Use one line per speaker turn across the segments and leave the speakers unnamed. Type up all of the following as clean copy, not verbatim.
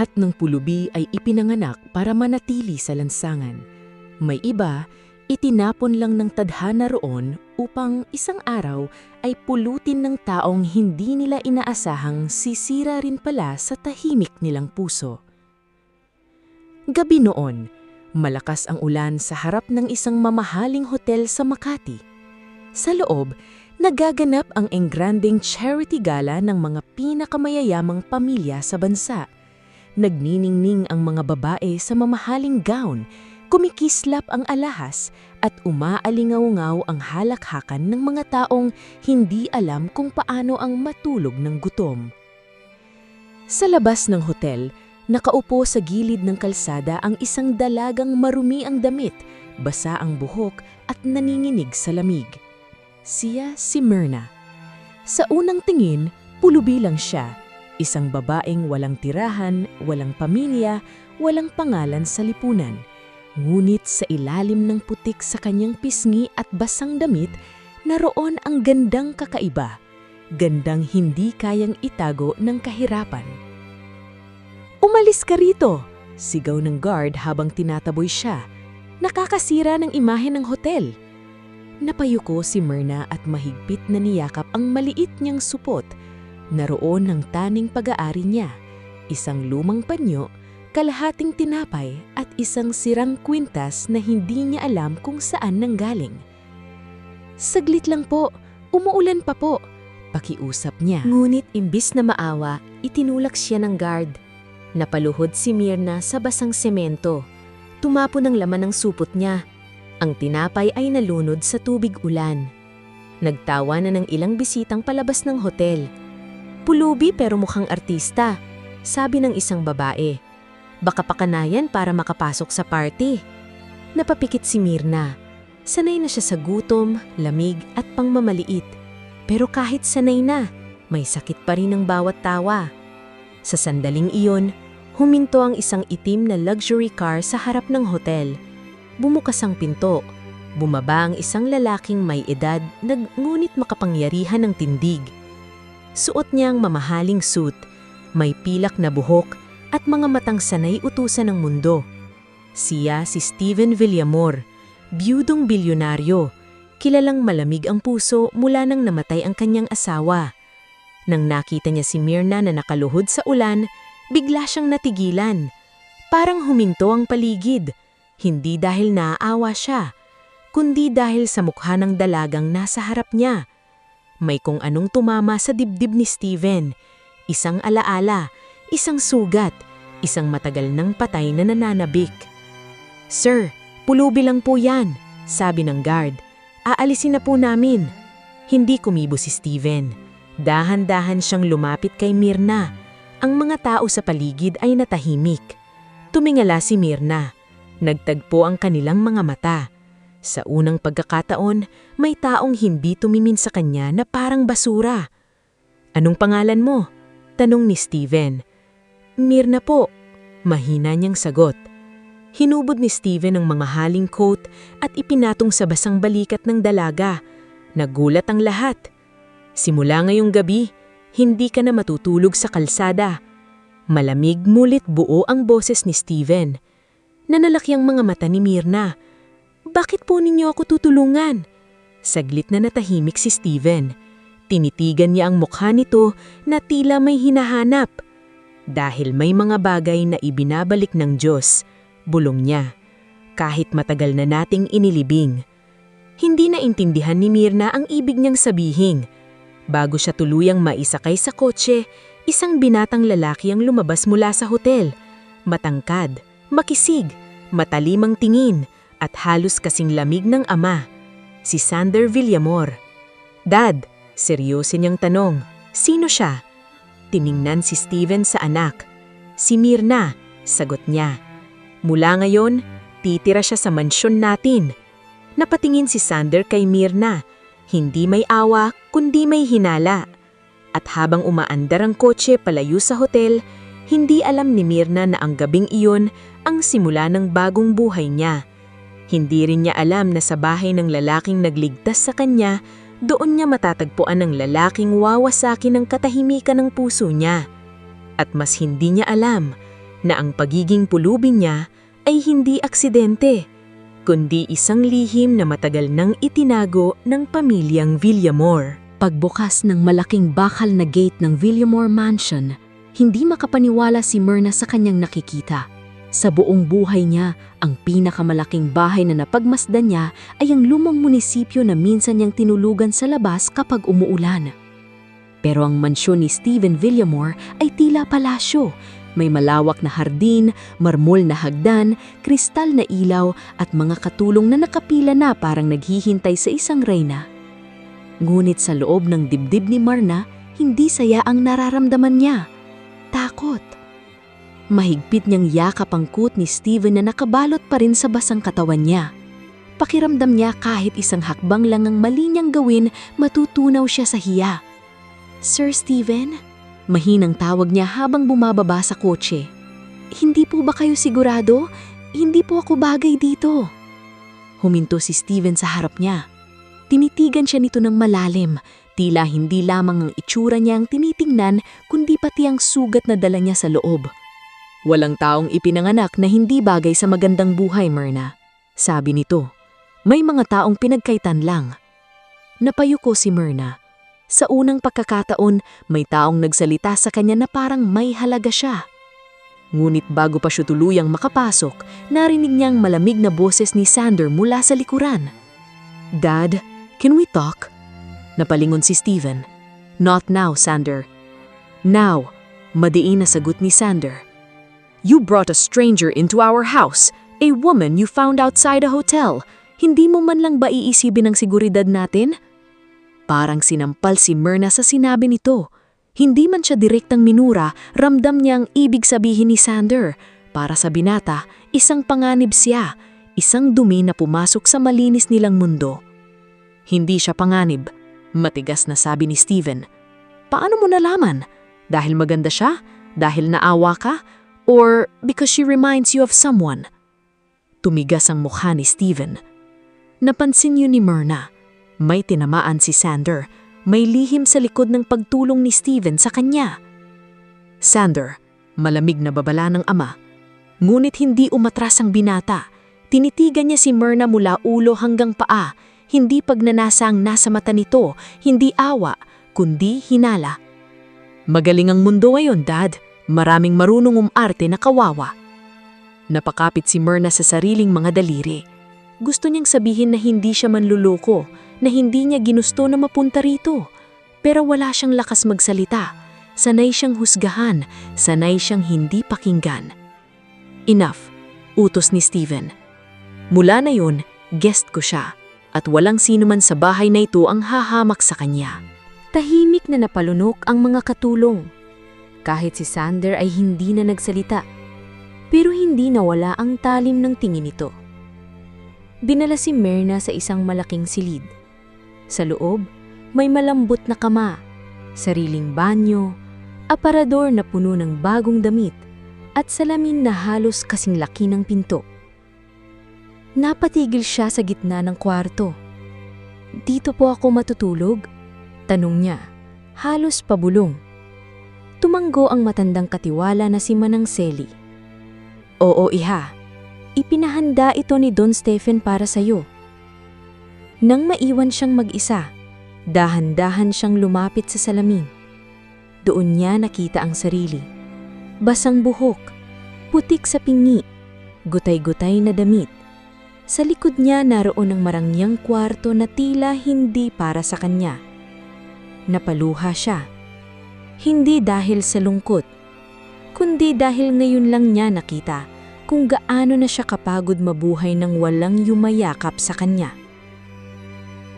lahat ng pulubi ay ipinanganak para manatili sa lansangan. May iba, itinapon lang ng tadhana roon upang isang araw ay pulutin ng taong hindi nila inaasahang sisira rin pala sa tahimik nilang puso. Gabi noon, malakas ang ulan sa harap ng isang mamahaling hotel sa Makati. Sa loob, nagaganap ang engranding charity gala ng mga pinakamayayamang pamilya sa bansa. Nagniningning ang mga babae sa mamahaling gown, kumikislap ang alahas at umaalingaw-ngaw ang halakhakan ng mga taong hindi alam kung paano ang matulog ng gutom. Sa labas ng hotel, nakaupo sa gilid ng kalsada ang isang dalagang marumi ang damit, basa ang buhok at naninginig sa lamig. Siya si Myrna. Sa unang tingin, pulubi lang siya. Isang babaeng walang tirahan, walang pamilya, walang pangalan sa lipunan. Ngunit sa ilalim ng putik sa kanyang pisngi at basang damit, naroon ang gandang kakaiba. Gandang hindi kayang itago ng kahirapan. "Umalis ka rito!" sigaw ng guard habang tinataboy siya. "Nakakasira ng imahe ng hotel." Napayuko si Myrna at mahigpit na niyakap ang maliit niyang supot. Naroon ang taning pag-aari niya, isang lumang panyo, kalahating tinapay at isang sirang kwintas na hindi niya alam kung saan nanggaling. "Saglit lang po, umuulan pa po," pakiusap niya. Ngunit imbis na maawa, itinulak siya ng guard. Napaluhod si Myrna sa basang semento. Tumapo ng laman ng supot niya. Ang tinapay ay nalunod sa tubig ulan. Nagtawa na ng ilang bisitang palabas ng hotel. "Pulubi pero mukhang artista," sabi ng isang babae. "Baka pakanayan para makapasok sa party." Napapikit si Myrna. Sanay na siya sa gutom, lamig at pangmamaliit. Pero kahit sanay na, may sakit pa rin ang bawat tawa. Sa sandaling iyon, huminto ang isang itim na luxury car sa harap ng hotel. Bumukas ang pinto. Bumaba ang isang lalaking may edad ngunit makapangyarihan ng tindig. Suot niya ang mamahaling suit, may pilak na buhok at mga matang sanay utusan ng mundo. Siya si Steven Villamor, biyudong bilyonaryo, kilalang malamig ang puso mula nang namatay ang kanyang asawa. Nang nakita niya si Myrna na nakaluhod sa ulan, bigla siyang natigilan. Parang huminto ang paligid, hindi dahil naaawa siya, kundi dahil sa mukha ng dalagang nasa harap niya. May kung anong tumama sa dibdib ni Steven, isang alaala, isang sugat, isang matagal nang patay na nananabik. "Sir, pulubi lang po yan," sabi ng guard. "Aalisin na po namin." Hindi kumibo si Steven. Dahan-dahan siyang lumapit kay Myrna. Ang mga tao sa paligid ay natahimik. Tumingala si Myrna. Nagtagpo ang kanilang mga mata. Sa unang pagkakataon, may taong hindi tumimin sa kanya na parang basura. "Anong pangalan mo?" tanong ni Steven. "Myrna po," mahina niyang sagot. Hinubod ni Steven ang mamahaling coat at ipinatong sa basang balikat ng dalaga. Nagulat ang lahat. "Simula ngayong gabi, hindi ka na matutulog sa kalsada." Malamig mulit buo ang boses ni Steven. Nanalaki ang mga mata ni Myrna. "Bakit po ninyo ako tutulungan?" Saglit na natahimik si Steven. Tinitigan niya ang mukha nito na tila may hinahanap. "Dahil may mga bagay na ibinabalik ng Diyos," bulong niya. "Kahit matagal na nating inilibing." Hindi naintindihan ni Myrna ang ibig niyang sabihin. Bago siya tuluyang maisakay sa kotse, isang binatang lalaki ang lumabas mula sa hotel. Matangkad, makisig, matalimang tingin, at halos kasing lamig ng ama. Si Sander Villamor. "Dad," seryoso niyang tanong, "sino siya?" Tiningnan si Steven sa anak. "Si Myrna," sagot niya. "Mula ngayon, titira siya sa mansyon natin." Napatingin si Sander kay Myrna. Hindi may awa, kundi may hinala. At habang umaandar ang kotse palayo sa hotel, hindi alam ni Myrna na ang gabing iyon ang simula ng bagong buhay niya. Hindi rin niya alam na sa bahay ng lalaking nagligtas sa kanya, doon niya matatagpuan ng lalaking wawasaki ng katahimikan ng puso niya. At mas hindi niya alam, na ang pagiging pulubi niya ay hindi aksidente, kundi isang lihim na matagal nang itinago ng pamilyang Villamor. Pagbukas ng malaking bakal na gate ng Villamor Mansion, hindi makapaniwala si Myrna sa kanyang nakikita. Sa buong buhay niya, ang pinakamalaking bahay na napagmasdan niya ay ang lumang munisipyo na minsan niyang tinulugan sa labas kapag umuulan. Pero ang mansyon ni Stephen Villamor ay tila palasyo. May malawak na hardin, marmol na hagdan, kristal na ilaw at mga katulong na nakapila na parang naghihintay sa isang reyna. Ngunit sa loob ng dibdib ni Myrna, hindi saya ang nararamdaman niya. Takot. Mahigpit niyang yakap ang coat ni Stephen na nakabalot pa rin sa basang katawan niya. Pakiramdam niya kahit isang hakbang lang ang mali niyang gawin, matutunaw siya sa hiya. "Sir Stephen?" Mahinang tawag niya habang bumababa sa kotse. "Hindi po ba kayo sigurado? Hindi po ako bagay dito." Huminto si Stephen sa harap niya. Tinitigan siya nito ng malalim. Tila hindi lamang ang itsura niya ang tinitingnan, kundi pati ang sugat na dala niya sa loob. "Walang taong ipinanganak na hindi bagay sa magandang buhay, Myrna," sabi nito. "May mga taong pinagkaitan lang." Napayuko si Myrna. Sa unang pagkakataon, may taong nagsalita sa kanya na parang may halaga siya. Ngunit bago pa siya tuluyang makapasok, narinig niyang malamig na boses ni Sander mula sa likuran. "Dad, can we talk?" Napalingon si Stephen. "Not now, Sander." "Now," madiin na sagot ni Sander. "You brought a stranger into our house, a woman you found outside a hotel. Hindi mo man lang ba iisipin ang seguridad natin?" Parang sinampal si Myrna sa sinabi nito. Hindi man siya direktang minura, ramdam niyang ibig sabihin ni Sander. Para sa binata, isang panganib siya, isang dumi na pumasok sa malinis nilang mundo. "Hindi siya panganib," matigas na sabi ni Stephen. "Paano mo nalaman? Dahil maganda siya? Dahil naawa ka? Or because she reminds you of someone?" Tumigas ang mukha ni Stephen. Napansin yun ni Myrna. May tinamaan si Sander. May lihim sa likod ng pagtulong ni Stephen sa kanya. "Sander," malamig na babala ng ama. Ngunit hindi umatras ang binata. Tinitigan niya si Myrna mula ulo hanggang paa. Hindi pagnanasa ang nasa mata nito, hindi awa, kundi hinala. "Magaling ang mundo ngayon, Dad. Maraming marunong umarte na kawawa." Napakapit si Myrna sa sariling mga daliri. Gusto niyang sabihin na hindi siya manluloko, na hindi niya ginusto na mapunta rito. Pero wala siyang lakas magsalita. Sanay siyang husgahan, sanay siyang hindi pakinggan. "Enough," utos ni Stephen. Mula na yun, guest ko siya, at walang sino man sa bahay na ito ang hahamak sa kanya. Tahimik na napalunok ang mga katulong. Kahit si Sander ay hindi na nagsalita, pero hindi nawala ang talim ng tingin nito. Dinala si Myrna sa isang malaking silid. Sa loob, may malambot na kama, sariling banyo, aparador na puno ng bagong damit, at salamin na halos kasing laki ng pinto. Napatigil siya sa gitna ng kwarto. "Dito po ako matutulog?" tanong niya, halos pabulong. Tumanggo ang matandang katiwala na si Manang Sally. "Oo, iha. Ipinahanda ito ni Don Stephen para sa'yo." Nang maiwan siyang mag-isa, dahan-dahan siyang lumapit sa salamin. Doon niya nakita ang sarili. Basang buhok, putik sa pingi, gutay-gutay na damit. Sa likod niya naroon ang marangyang kwarto na tila hindi para sa kanya. Napaluha siya. Hindi dahil sa lungkot, kundi dahil ngayon lang niya nakita kung gaano na siya kapagod mabuhay nang walang yumayakap sa kanya.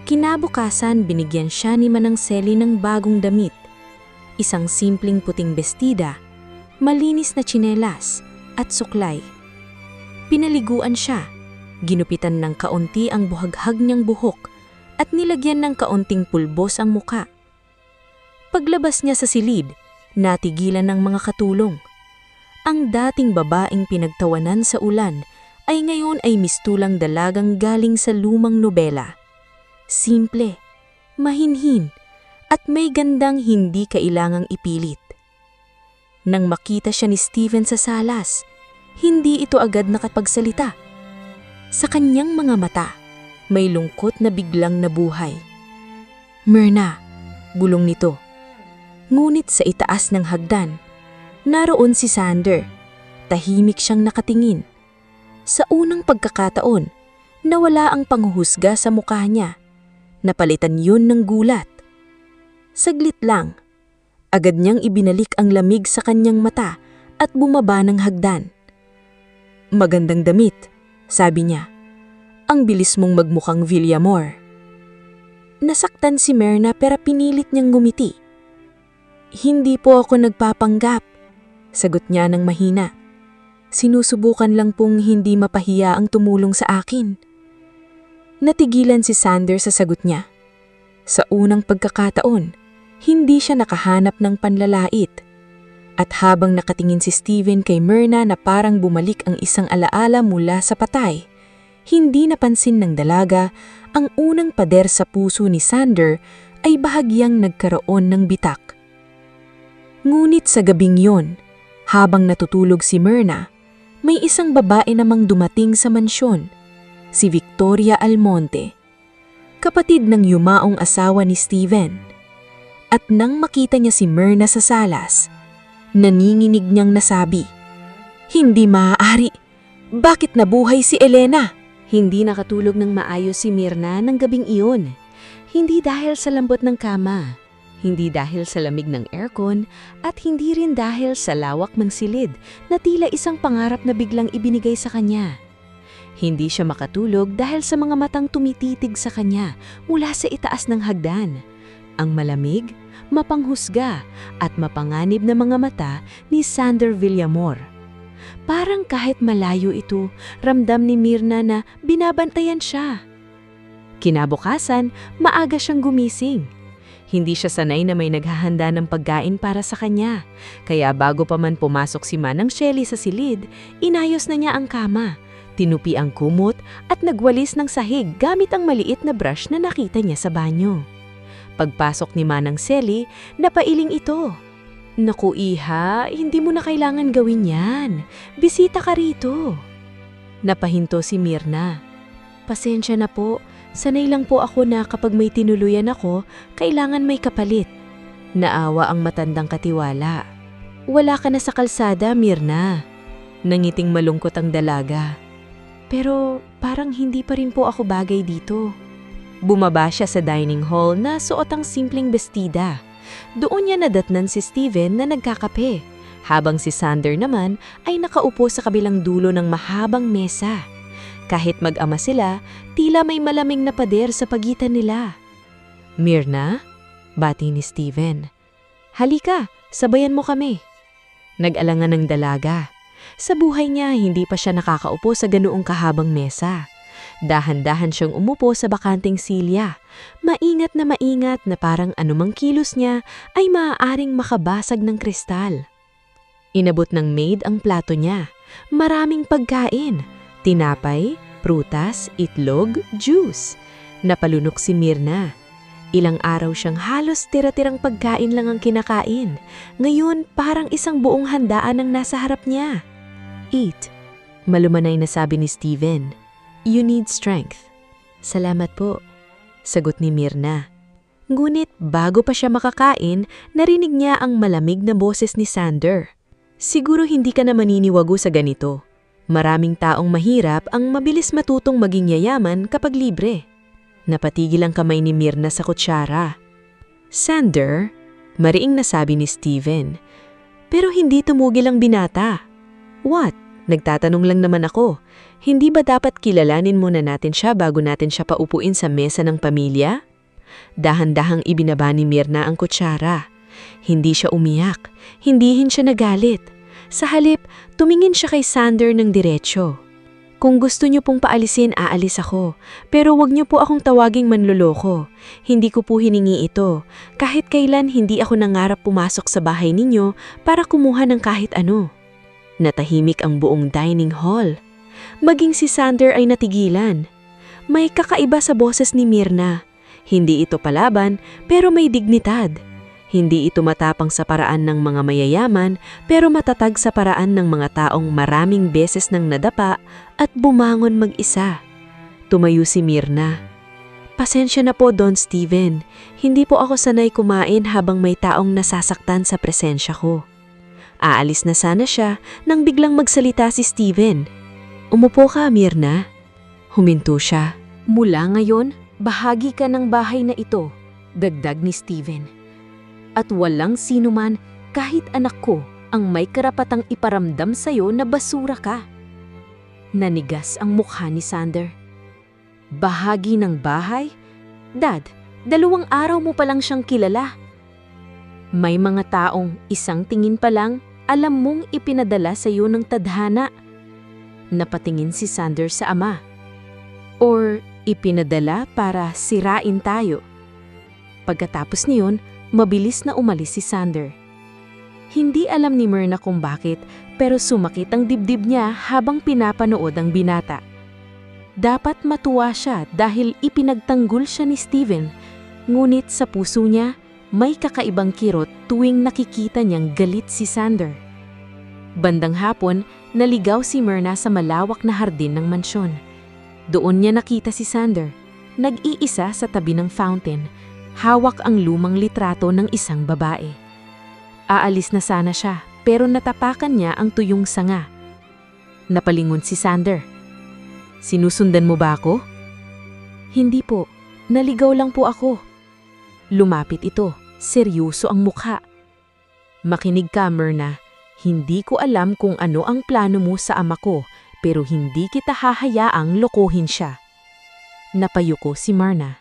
Kinabukasan, binigyan siya ni Manang Sally ng bagong damit. Isang simpleng puting bestida, malinis na tsinelas, at suklay. Pinaliguan siya, ginupitan ng kaunti ang buhaghag niyang buhok, at nilagyan ng kaunting pulbos ang muka. Paglabas niya sa silid, natigilan ng mga katulong. Ang dating babaeng pinagtawanan sa ulan ay ngayon ay mistulang dalagang galing sa lumang nobela. Simple, mahinhin, at may gandang hindi kailangang ipilit.
Nang makita siya ni Steven sa salas, hindi ito agad nakapagsalita. Sa kanyang mga mata, may lungkot na biglang nabuhay. "Myrna," bulong nito. Ngunit sa itaas ng hagdan, naroon si Sander. Tahimik siyang nakatingin. Sa unang pagkakataon, nawala ang panghuhusga sa mukha niya. Napalitan yun ng gulat. Saglit lang, agad niyang ibinalik ang lamig sa kanyang mata at bumaba ng hagdan. "Magandang damit," sabi niya. "Ang bilis mong magmukhang Villamor." Nasaktan si Myrna pero pinilit niyang ngumiti. "Hindi po ako nagpapanggap," sagot niya ng mahina. "Sinusubukan lang pong hindi mapahiya ang tumulong sa akin." Natigilan si Sander sa sagot niya. Sa unang pagkakataon, hindi siya nakahanap ng panlalait. At habang nakatingin si Steven kay Myrna na parang bumalik ang isang alaala mula sa patay, hindi napansin ng dalaga ang unang pader sa puso ni Sander ay bahagyang nagkaroon ng bitak. Ngunit sa gabing yon, habang natutulog si Myrna, may isang babae namang dumating sa mansyon, si Victoria Almonte, kapatid ng yumaong asawa ni Steven. At nang makita niya si Myrna sa salas, naninginig niyang nasabi, "Hindi maaari! Bakit nabuhay si Elena?"
Hindi nakatulog ng maayos si Myrna ng gabing iyon. Hindi dahil sa lambot ng kama, hindi dahil sa lamig ng aircon, at hindi rin dahil sa lawak ng silid na tila isang pangarap na biglang ibinigay sa kanya. Hindi siya makatulog dahil sa mga matang tumititig sa kanya mula sa itaas ng hagdan. Ang malamig, mapanghusga at mapanganib na mga mata ni Sander Villamor. Parang kahit malayo ito, ramdam ni Myrna na binabantayan siya. Kinabukasan, maaga siyang gumising. Hindi siya sanay na may naghahanda ng pagkain para sa kanya, kaya bago pa man pumasok si Manang Shelly sa silid, inayos na niya ang kama, tinupi ang kumot at nagwalis ng sahig gamit ang maliit na brush na nakita niya sa banyo. Pagpasok ni Manang Shelly, napailing ito. "Naku iha, hindi mo na kailangan gawin yan. Bisita ka rito." Napahinto si Myrna. "Pasensya na po, sanay lang po ako na kapag may tinuluyan ako, kailangan may kapalit." Naawa ang matandang katiwala. "Wala ka na sa kalsada, Myrna." Nangiting malungkot ang dalaga. "Pero parang hindi pa rin po ako bagay dito." Bumaba siya sa dining hall na suot ang simpleng bestida. Doon niya nadatnan si Steven na nagkakape, habang si Sander naman ay nakaupo sa kabilang dulo ng mahabang mesa. Kahit mag-ama sila, tila may malamig na pader sa pagitan nila. "Myrna?" bati ni Steven. "Halika, sabayan mo kami." Nag-alangan ng dalaga. Sa buhay niya, hindi pa siya nakakaupo sa ganoong kahabang mesa. Dahan-dahan siyang umupo sa bakanting silya. Maingat na parang anumang kilos niya ay maaaring makabasag ng kristal. Inabot ng maid ang plato niya. Maraming pagkain. Tinapay, prutas, itlog, juice. Napalunok si Myrna. Ilang araw siyang halos tira-tirang pagkain lang ang kinakain. Ngayon, parang isang buong handaan ang nasa harap niya. "Eat," malumanay na sabi ni Steven. "You need strength." "Salamat po," sagot ni Myrna. Ngunit bago pa siya makakain, narinig niya ang malamig na boses ni Sander. "Siguro hindi ka na maniniwago sa ganito. Maraming taong mahirap ang mabilis matutong maging yayaman kapag libre." Napatigil ang kamay ni Myrna sa kutsara. "Sander," mariing nasabi ni Steven. Pero hindi tumugil ang binata. "What? Nagtatanong lang naman ako. Hindi ba dapat kilalanin muna natin siya bago natin siya paupuin sa mesa ng pamilya?" Dahan-dahang ibinaba ni Myrna ang kutsara. Hindi siya umiyak, hindi rin siya nagalit. Sa halip, tumingin siya kay Sander ng diretsyo. "Kung gusto niyo pong paalisin, aalis ako. Pero wag niyo po akong tawaging manloloko. Hindi ko po hiningi ito. Kahit kailan hindi ako nangarap pumasok sa bahay ninyo para kumuha ng kahit ano." Natahimik ang buong dining hall. Maging si Sander ay natigilan. May kakaiba sa boses ni Myrna. Hindi ito palaban, pero may dignidad.
Hindi ito matapang sa paraan ng mga mayayaman, pero matatag sa paraan ng mga taong maraming beses nang nadapa at bumangon mag-isa. Tumayo si Myrna. Pasensya na po, Don Steven. Hindi po ako sanay kumain habang may taong nasasaktan sa presensya ko. Aalis na sana siya nang biglang magsalita si Steven. Umupo ka, Myrna. Huminto siya.
Mula ngayon, bahagi ka ng bahay na ito, dagdag ni Steven. At walang sinuman, kahit anak ko, ang may karapatang iparamdam sa'yo na basura ka. Nanigas ang mukha ni Sander. Bahagi ng bahay? Dad, 2 araw mo pa lang siyang kilala. May mga taong isang tingin pa lang, alam mong ipinadala sa'yo ng tadhana. Napatingin si Sander sa ama. Or ipinadala para sirain tayo. Pagkatapos niyon, mabilis na umalis si Sander. Hindi alam ni Myrna kung bakit, pero sumakit ang dibdib niya habang pinapanood ang binata. Dapat matuwa siya dahil ipinagtanggol siya ni Steven, ngunit sa puso niya, may kakaibang kirot tuwing nakikita niyang galit si Sander. Bandang hapon, naligaw si Myrna sa malawak na hardin ng mansyon. Doon niya nakita si Sander, nag-iisa sa tabi ng fountain, hawak ang lumang litrato ng isang babae. Aalis na sana siya, pero natapakan niya ang tuyong sanga. Napalingon si Sander. Sinusundan mo ba ako? Hindi po, naligaw lang po ako. Lumapit ito, seryoso ang mukha. Makinig ka, Myrna. Hindi ko alam kung ano ang plano mo sa ama ko, pero hindi kita hahayaang lokohin siya. Napayuko si Myrna.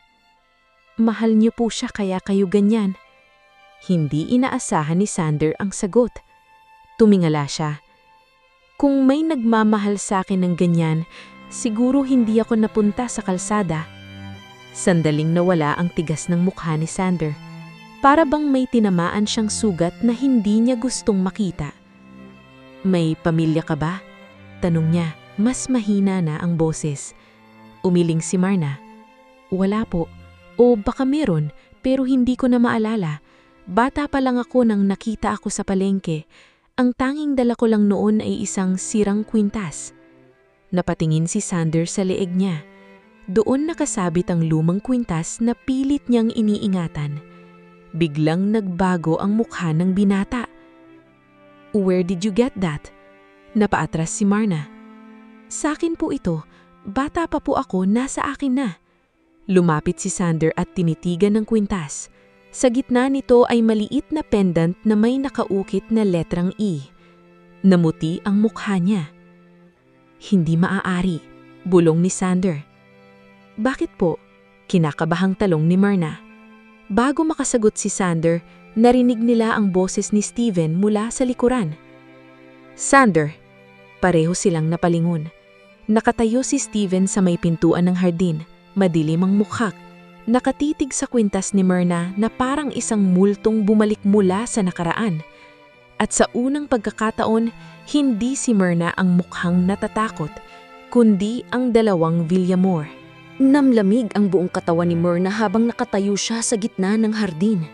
Mahal niyo po siya kaya kayo ganyan. Hindi inaasahan ni Sander ang sagot. Tumingala siya. Kung may nagmamahal sa akin ng ganyan, siguro hindi ako napunta sa kalsada. Sandaling nawala ang tigas ng mukha ni Sander. Para bang may tinamaan siyang sugat na hindi niya gustong makita. May pamilya ka ba? Tanong niya, mas mahina na ang boses. Umiling si Myrna. Wala po. O baka meron, pero hindi ko na maalala. Bata pa lang ako nang nakita ako sa palengke. Ang tanging dala ko lang noon ay isang sirang kwintas. Napatingin si Sander sa leeg niya. Doon nakasabit ang lumang kwintas na pilit niyang iniingatan. Biglang nagbago ang mukha ng binata. Where did you get that? Napaatras si Myrna. Sa akin po ito. Bata pa po ako, nasa akin na. Lumapit si Sander at tinitigan ng kwintas. Sa gitna nito ay maliit na pendant na may nakaukit na letrang E. Namuti ang mukha niya. Hindi maaari, bulong ni Sander. Bakit po? Kinakabahang talong ni Myrna. Bago makasagot si Sander, narinig nila ang boses ni Steven mula sa likuran. Sander! Pareho silang napalingon. Nakatayo si Steven sa may pintuan ng hardin, madilim ang mukhak. Nakatitig sa kwintas ni Myrna na parang isang multong bumalik mula sa nakaraan. At sa unang pagkakataon, hindi si Myrna ang mukhang natatakot, kundi ang 2 Villamor. Namlamig ang buong katawan ni Myrna habang nakatayo siya sa gitna ng hardin.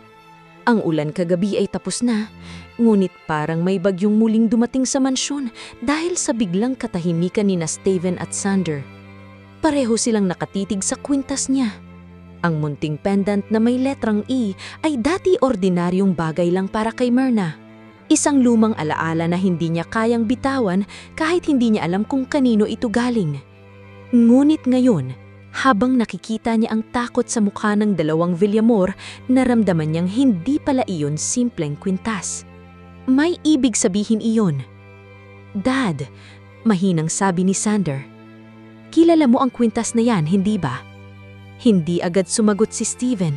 Ang ulan kagabi ay tapos na, ngunit parang may bagyong muling dumating sa mansyon dahil sa biglang katahimikan ni Steven at Sander. Pareho silang nakatitig sa kwintas niya. Ang munting pendant na may letrang E ay dati ordinaryong bagay lang para kay Myrna. Isang lumang alaala na hindi niya kayang bitawan kahit hindi niya alam kung kanino ito galing. Ngunit ngayon, habang nakikita niya ang takot sa mukha ng 2 Villamor, naramdaman niyang hindi pala iyon simpleng kwintas. May ibig sabihin iyon. Dad, mahinang sabi ni Sander. Kilala mo ang kwintas na yan, hindi ba? Hindi agad sumagot si Steven.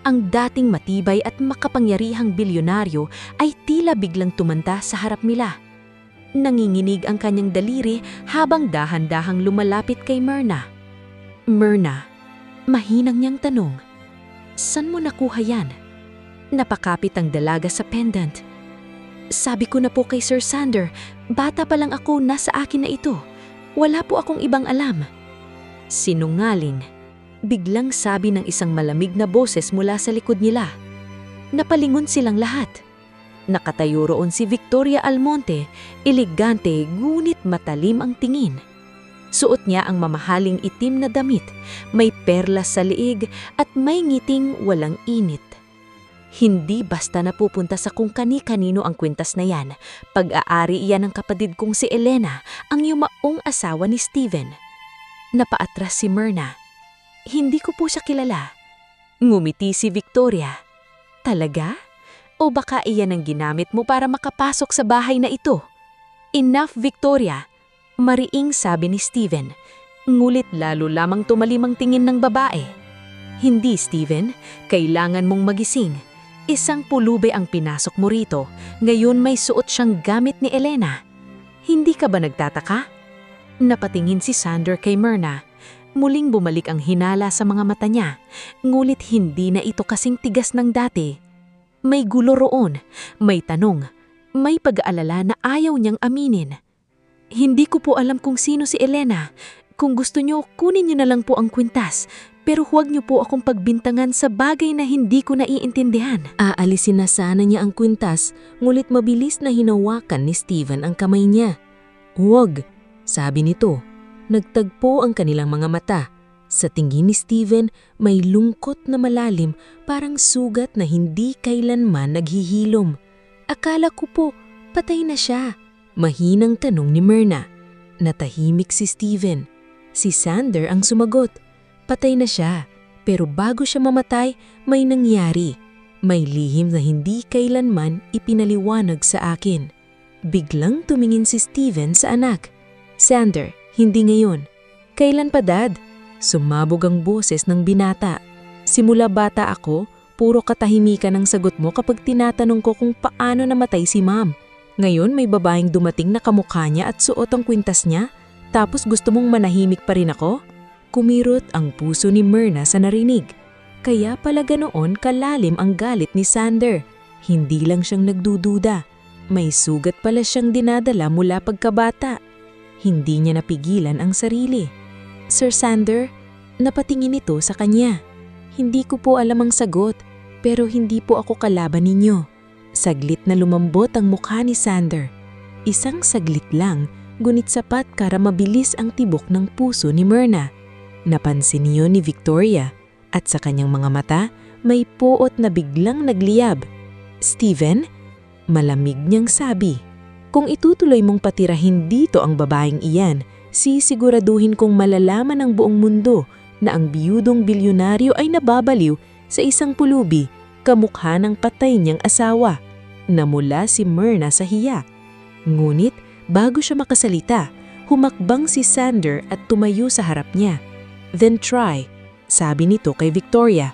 Ang dating matibay at makapangyarihang bilyonaryo ay tila biglang tumanda sa harap nila. Nanginginig ang kanyang daliri habang dahan-dahang lumalapit kay Myrna. Myrna, mahinang niyang tanong. San mo nakuha yan? Napakapit ang dalaga sa pendant. Sabi ko na po kay Sir Sander, bata pa lang ako, nasa akin na ito. Wala po akong ibang alam. Sinungaling. Biglang sabi ng isang malamig na boses mula sa likod nila.
Napalingon silang lahat. Nakatayo roon si Victoria Almonte, elegante ngunit matalim ang tingin. Suot niya ang mamahaling itim na damit, may perlas sa liig at may ngiting walang init. Hindi basta napupunta sa kung kani-kanino ang kwintas na yan. Pag-aari iyan ng kapatid kong si Elena, ang yumaong asawa ni Steven. Napaatras si Myrna. Hindi ko po siya kilala. Ngumiti si Victoria. Talaga? O baka iyan ang ginamit mo para makapasok sa bahay na ito? Enough, Victoria, mariing sabi ni Steven. Ngulit lalo lamang tumalim ang tingin ng babae. Hindi, Steven, kailangan mong magising. Isang pulube ang pinasok mo rito. Ngayon may suot siyang gamit ni Elena. Hindi ka ba nagtataka? Napatingin si Sander kay Myrna. Muling bumalik ang hinala sa mga mata niya. Ngulit hindi na ito kasing tigas ng dati. May gulo roon, may tanong, may pag-aalala na ayaw niyang aminin. Hindi ko po alam kung sino si Elena. Kung gusto niyo, kunin niyo na lang po ang kwintas. Pero huwag niyo po akong pagbintangan sa bagay na hindi ko naiintindihan.
Aalisin na sana niya ang kwintas, ngulit mabilis na hinawakan ni Steven ang kamay niya. Huwag, sabi nito. Nagtagpo ang kanilang mga mata. Sa tingin ni Steven, may lungkot na malalim, parang sugat na hindi kailanman naghihilom. Akala ko po, patay na siya. Mahinang tanong ni Myrna. Natahimik si Steven. Si Sander ang sumagot. Patay na siya, pero bago siya mamatay, may nangyari. May lihim na hindi kailanman ipinaliwanag sa akin. Biglang tumingin si Steven sa anak. Sander, hindi ngayon. Kailan pa, Dad? Sumabog ang boses ng binata. Simula bata ako, puro katahimikan ang sagot mo kapag tinatanong ko kung paano namatay si Ma'am. Ngayon may babaeng dumating na kamukha niya at suot ang kwintas niya, tapos gusto mong manahimik pa rin ako? Kumirot ang puso ni Myrna sa narinig. Kaya pala ganoon kalalim ang galit ni Sander. Hindi lang siyang nagdududa. May sugat pala siyang dinadala mula pagkabata. Hindi niya napigilan ang sarili. Sir Sander, napatingin ito sa kanya. Hindi ko po alam ang sagot, pero hindi po ako kalaban ninyo. Saglit na lumambot ang mukha ni Sander. Isang saglit lang, ngunit sapat para mabilis ang tibok ng puso ni Myrna. Napansin niyo ni Victoria, at sa kanyang mga mata, may puot na biglang nagliyab. Steven, malamig niyang sabi. Kung itutuloy mong patirahin dito ang babaeng iyan, sisiguraduhin kong malalaman ng buong mundo na ang biyudong bilyonaryo ay nababaliw sa isang pulubi, kamukha ng patay niyang asawa. Namula si Myrna sa hiya. Ngunit bago siya makasalita, humakbang si Sander at tumayo sa harap niya. Then try, sabi nito kay Victoria,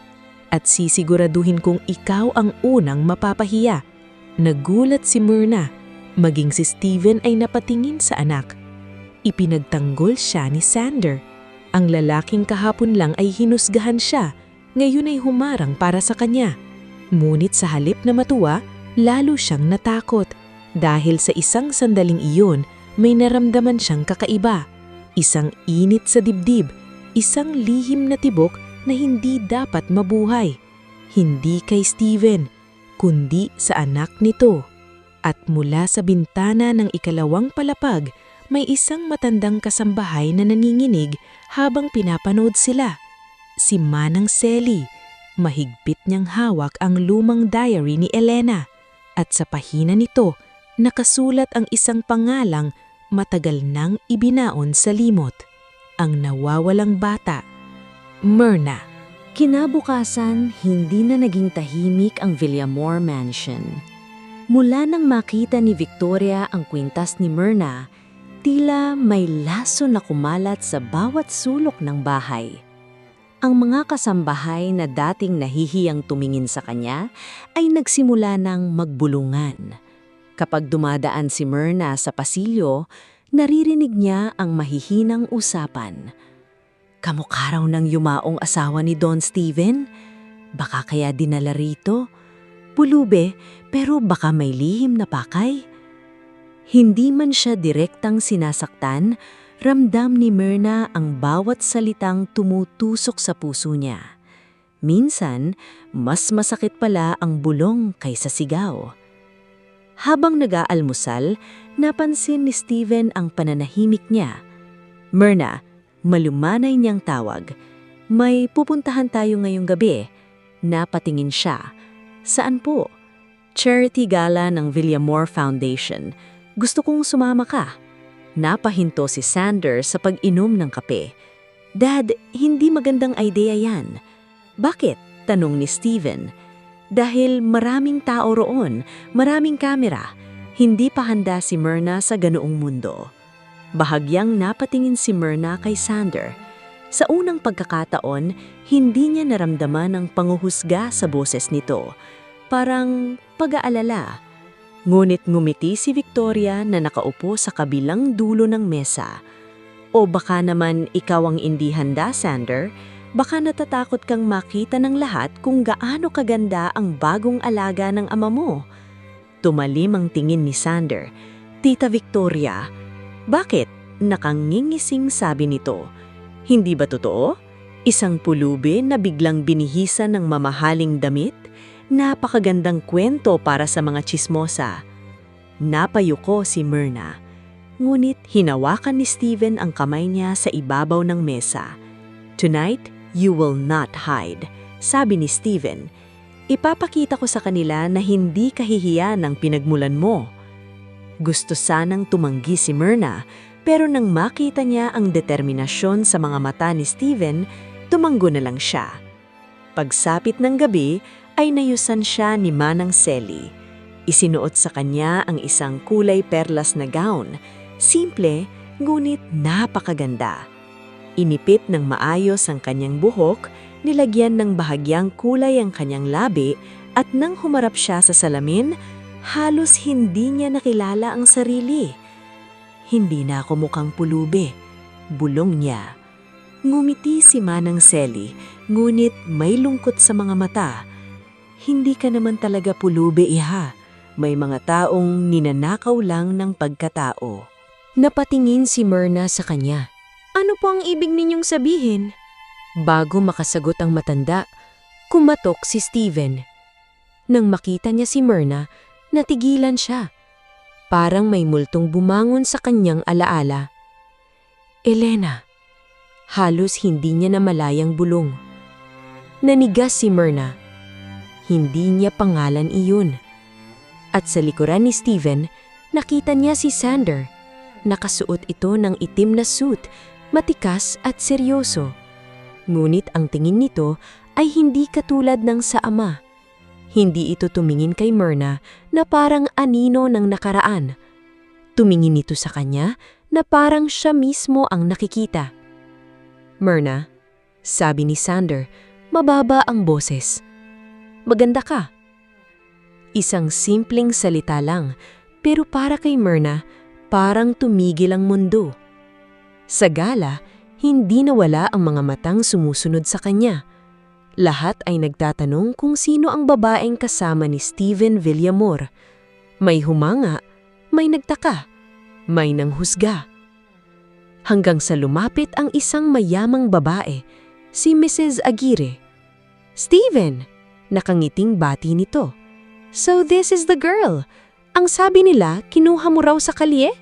at sisiguraduhin kong ikaw ang unang mapapahiya. Nagulat si Myrna, maging si Steven ay napatingin sa anak. Ipinagtanggol siya ni Sander. Ang lalaking kahapon lang ay hinusgahan siya, ngayon ay humarang para sa kanya. Ngunit sa halip na matuwa, lalo siyang natakot. Dahil sa isang sandaling iyon, may naramdaman siyang kakaiba. Isang init sa dibdib, isang lihim na tibok na hindi dapat mabuhay. Hindi kay Steven, kundi sa anak nito. At mula sa bintana ng ikalawang palapag, may isang matandang kasambahay na naninginig habang pinapanood sila. Si Manang Selly. Mahigpit niyang hawak ang lumang diary ni Elena. At sa pahina nito, nakasulat ang isang pangalang matagal nang ibinaon sa limot. Ang nawawalang bata. Myrna.
Kinabukasan, hindi na naging tahimik ang Villamor Mansion. Mula nang makita ni Victoria ang kwintas ni Myrna, tila may laso na kumalat sa bawat sulok ng bahay. Ang mga kasambahay na dating nahihiyang tumingin sa kanya ay nagsimula ng magbulungan. Kapag dumadaan si Myrna sa pasilyo, naririnig niya ang mahihinang usapan. Kamukha raw ng yumaong asawa ni Don Steven? Baka kaya dinala rito? Pulube, pero baka may lihim na pakay? Hindi man siya direktang sinasaktan, ramdam ni Myrna ang bawat salitang tumutusok sa puso niya.
Minsan, mas masakit pala ang bulong kaysa sigaw. Habang nag-aalmusal, napansin ni Steven ang pananahimik niya. "Myrna," malumanay niyang tawag. "May pupuntahan tayo ngayong gabi." Napatingin siya. "Saan po?" "Charity gala ng Villamor Foundation. Gusto kong sumama ka." Napahinto si Sander sa pag-inom ng kape. "Dad, hindi magandang idea yan." "Bakit?" tanong ni Steven. "Dahil maraming tao roon, maraming kamera. Hindi pa handa si Myrna sa ganoong mundo." Bahagyang napatingin si Myrna kay Sander. Sa unang pagkakataon, hindi niya naramdaman ang panghuhusga sa boses nito. Parang pag-aalala. Ngunit ngumiti si Victoria na nakaupo sa kabilang dulo ng mesa. "O baka naman ikaw ang hindi handa, Sander? Baka natatakot kang makita ng lahat kung gaano kaganda ang bagong alaga ng ama mo." Tumalim ang tingin ni Sander. "Tita Victoria." "Bakit?" Nakangingising sabi nito. "Hindi ba totoo? Isang pulubi na biglang binihisan ng mamahaling damit? Napakagandang kwento para sa mga tsismosa." Napayuko si Myrna. Ngunit hinawakan ni Steven ang kamay niya sa ibabaw ng mesa. "Tonight, you will not hide," sabi ni Steven. "Ipapakita ko sa kanila na hindi kahihiyan ng pinagmulan mo." Gusto sanang tumanggi si Myrna, pero nang makita niya ang determinasyon sa mga mata ni Steven, tumanggo na lang siya. Pagsapit ng gabi, ay nayusan siya ni Manang Selly. Isinuot sa kanya ang isang kulay perlas na gown. Simple, ngunit napakaganda. Inipit ng maayos ang kanyang buhok, nilagyan ng bahagyang kulay ang kanyang labi, at nang humarap siya sa salamin, halos hindi niya nakilala ang sarili. "Hindi na ako mukhang pulubi," bulong niya. Ngumiti si Manang Selly, ngunit may lungkot sa mga mata. "Hindi ka naman talaga pulubi, iha. May mga taong ninanakaw lang ng pagkatao." Napatingin si Myrna sa kanya. "Ano po ang ibig ninyong sabihin?" Bago makasagot ang matanda, kumatok si Steven. Nang makita niya si Myrna, natigilan siya. Parang may multong bumangon sa kanyang alaala. "Elena." Halos hindi niya namalayang bulong. Nanigas si Myrna. Hindi niya pangalan iyon. At sa likuran ni Steven, nakita niya si Sander. Nakasuot ito ng itim na suit, matikas at seryoso. Ngunit ang tingin nito ay hindi katulad ng sa ama. Hindi ito tumingin kay Myrna na parang anino ng nakaraan. Tumingin ito sa kanya na parang siya mismo ang nakikita. "Myrna," sabi ni Sander, mababa ang boses. "Maganda ka." Isang simpleng salita lang, pero para kay Myrna, parang tumigil ang mundo. Sa gala, hindi nawala ang mga matang sumusunod sa kanya. Lahat ay nagtatanong kung sino ang babaeng kasama ni Steven Villamor. May humanga, may nagtaka, may nanghusga. Hanggang sa lumapit ang isang mayamang babae, si Mrs. Aguirre. "Steven!" Nakangiting bati nito. "So this is the girl. Ang sabi nila, kinuha mo raw sa kalye?"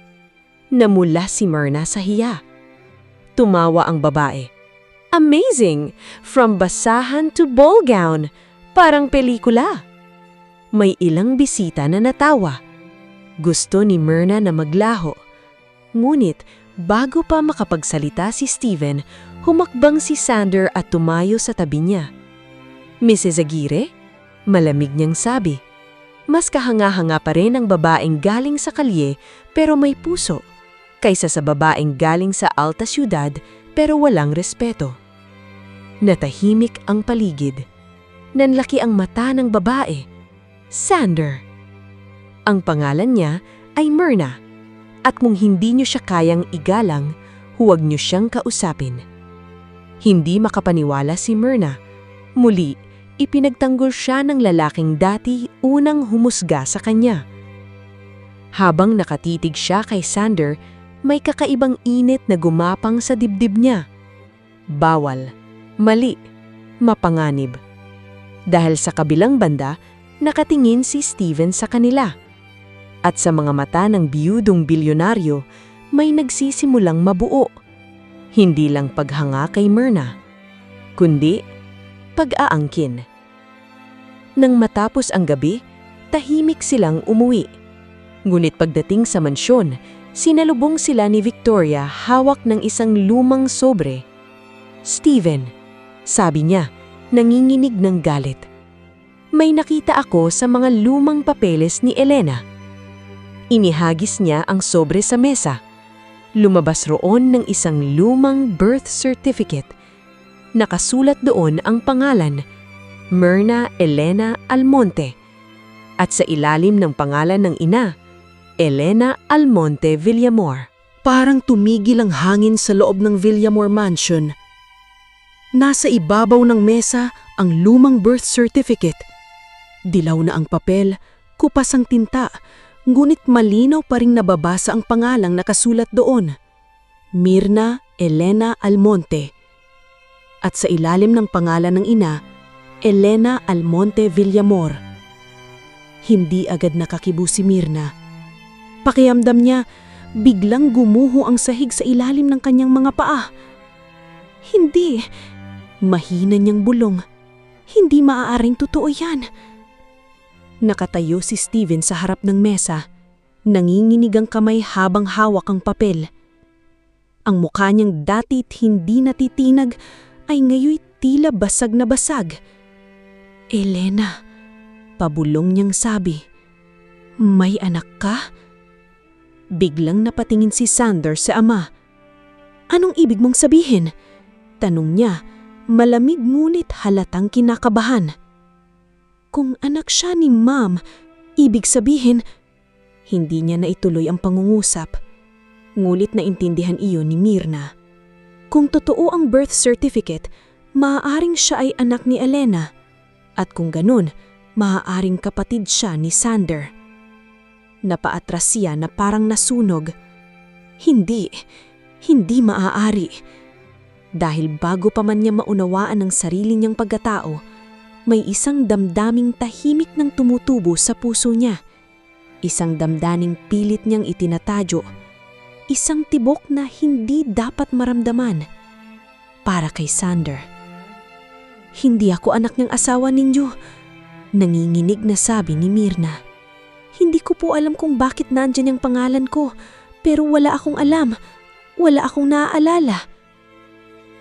Namula si Myrna sa hiya. Tumawa ang babae. "Amazing! From basahan to ball gown. Parang pelikula." May ilang bisita na natawa. Gusto ni Myrna na maglaho. Ngunit bago pa makapagsalita si Steven, humakbang si Sander at tumayo sa tabi niya. "Mrs. Aguirre?" Malamig niyang sabi. Mas kahanga-hanga pa rin ang babaeng galing sa kalye pero may puso, kaysa sa babaeng galing sa alta syudad pero walang respeto. Natahimik ang paligid. Nanlaki ang mata ng babae. Sander. Ang pangalan niya ay Myrna. At kung hindi niyo siya kayang igalang, huwag niyo siyang kausapin. Hindi makapaniwala si Myrna. Muli, ipinagtanggol siya ng lalaking dati unang humusga sa kanya. Habang nakatitig siya kay Sander, may kakaibang init na gumapang sa dibdib niya. Bawal, mali, mapanganib. Dahil sa kabilang banda, nakatingin si Steven sa kanila. At sa mga mata ng biyudong bilyonaryo, may nagsisimulang mabuo. Hindi lang paghanga kay Myrna, kundi pag-aangkin. Nang matapos ang gabi, tahimik silang umuwi. Ngunit pagdating sa mansyon, sinalubong sila ni Victoria hawak ng isang lumang sobre. "Steven," sabi niya, nanginginig ng galit. "May nakita ako sa mga lumang papeles ni Elena." Inihagis niya ang sobre sa mesa. Lumabas roon ng isang lumang birth certificate. Nakasulat doon ang pangalan, Myrna Elena Almonte. At sa ilalim ng pangalan ng ina, Elena Almonte Villamor.
Parang tumigil ang hangin sa loob ng Villamor Mansion. Nasa ibabaw ng mesa ang lumang birth certificate. Dilaw na ang papel, kupas ang tinta, ngunit malinaw pa ring nababasa ang pangalang nakasulat doon. Myrna Elena Almonte. At sa ilalim ng pangalan ng ina, Elena Almonte Villamor. Hindi agad nakakibo si Myrna. Pakiramdam niya, biglang gumuho ang sahig sa ilalim ng kanyang mga paa. Hindi. Mahina niyang bulong. Hindi maaaring totoo yan. Nakatayo si Steven sa harap ng mesa. Nanginginig ang kamay habang hawak ang papel. Ang mukha niyang dati't hindi natitinag ay ngayoy tila basag na basag. "Elena," pabulong niyang sabi, "may anak ka?" Biglang napatingin si Sander sa ama. "Anong ibig mong sabihin?" tanong niya, malamig ngunit halatang kinakabahan. Kung anak siya ni Ma'am, ibig sabihin, hindi niya naituloy ang pangungusap. Ngulit naintindihan iyon ni Myrna. Kung totoo ang birth certificate, maaaring siya ay anak ni Elena. At kung ganun, maaaring kapatid siya ni Sander. Napaatras siya na parang nasunog. Hindi maaari. Dahil bago pa man niya maunawaan ang sarili niyang pagkatao, may isang damdaming tahimik nang tumutubo sa puso niya. Isang damdaning pilit niyang itinatadyo. Isang tibok na hindi dapat maramdaman. Para kay Sander. "Hindi ako anak ng asawa ninyo," nanginginig na sabi ni Myrna. "Hindi ko po alam kung bakit nandyan ang pangalan ko, pero wala akong alam. Wala akong naaalala."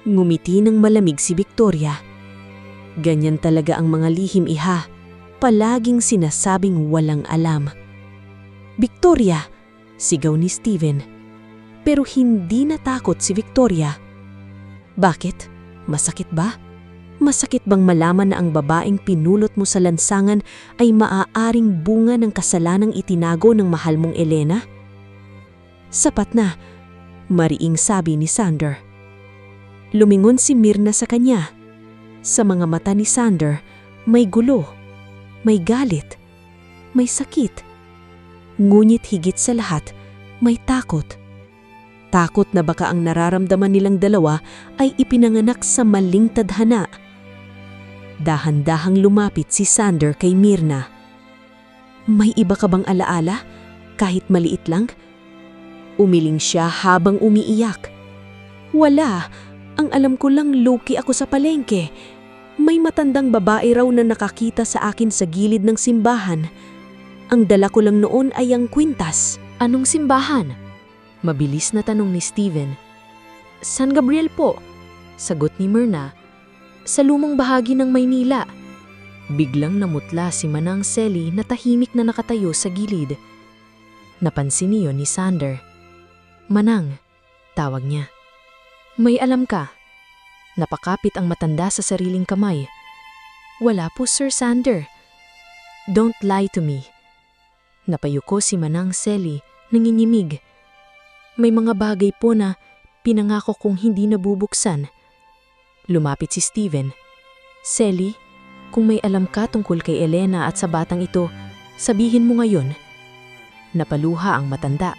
Ngumiti ng malamig si Victoria. Ganyan talaga ang mga lihim iha, palaging sinasabing walang alam. "Victoria!" sigaw ni Steven. Pero hindi natakot si Victoria. "Bakit? Masakit ba? Masakit bang malaman na ang babaeng pinulot mo sa lansangan ay maaaring bunga ng kasalanang itinago ng mahal mong Elena?" "Sapat na," mariing sabi ni Sander. Lumingon si Myrna sa kanya. Sa mga mata ni Sander, may gulo, may galit, may sakit. Ngunit higit sa lahat, may takot. Takot na baka ang nararamdaman nilang dalawa ay ipinanganak sa maling tadhana. Dahan-dahang lumapit si Sander kay Myrna. "May iba ka bang alaala? Kahit maliit lang?" Umiling siya habang umiiyak. "Wala. Ang alam ko lang low-key ako sa palengke. May matandang babae raw na nakakita sa akin sa gilid ng simbahan. Ang dala ko lang noon ay ang kwintas."
"Anong simbahan?" mabilis na tanong ni Steven. "San Gabriel po," sagot ni Myrna. "Sa lumang bahagi ng Maynila." Biglang namutla si Manang Selly na tahimik na nakatayo sa gilid. Napansin niyon ni Sander. "Manang," tawag niya. "May alam ka?" Napakapit ang matanda sa sariling kamay. "Wala po, Sir Sander." "Don't lie to me." Napayuko si Manang Selly, nanginimig. "May mga bagay po na pinangako kong hindi nabubuksan." Lumapit si Steven. "Selly, kung may alam ka tungkol kay Elena at sa batang ito, sabihin mo ngayon." Napaluha ang matanda.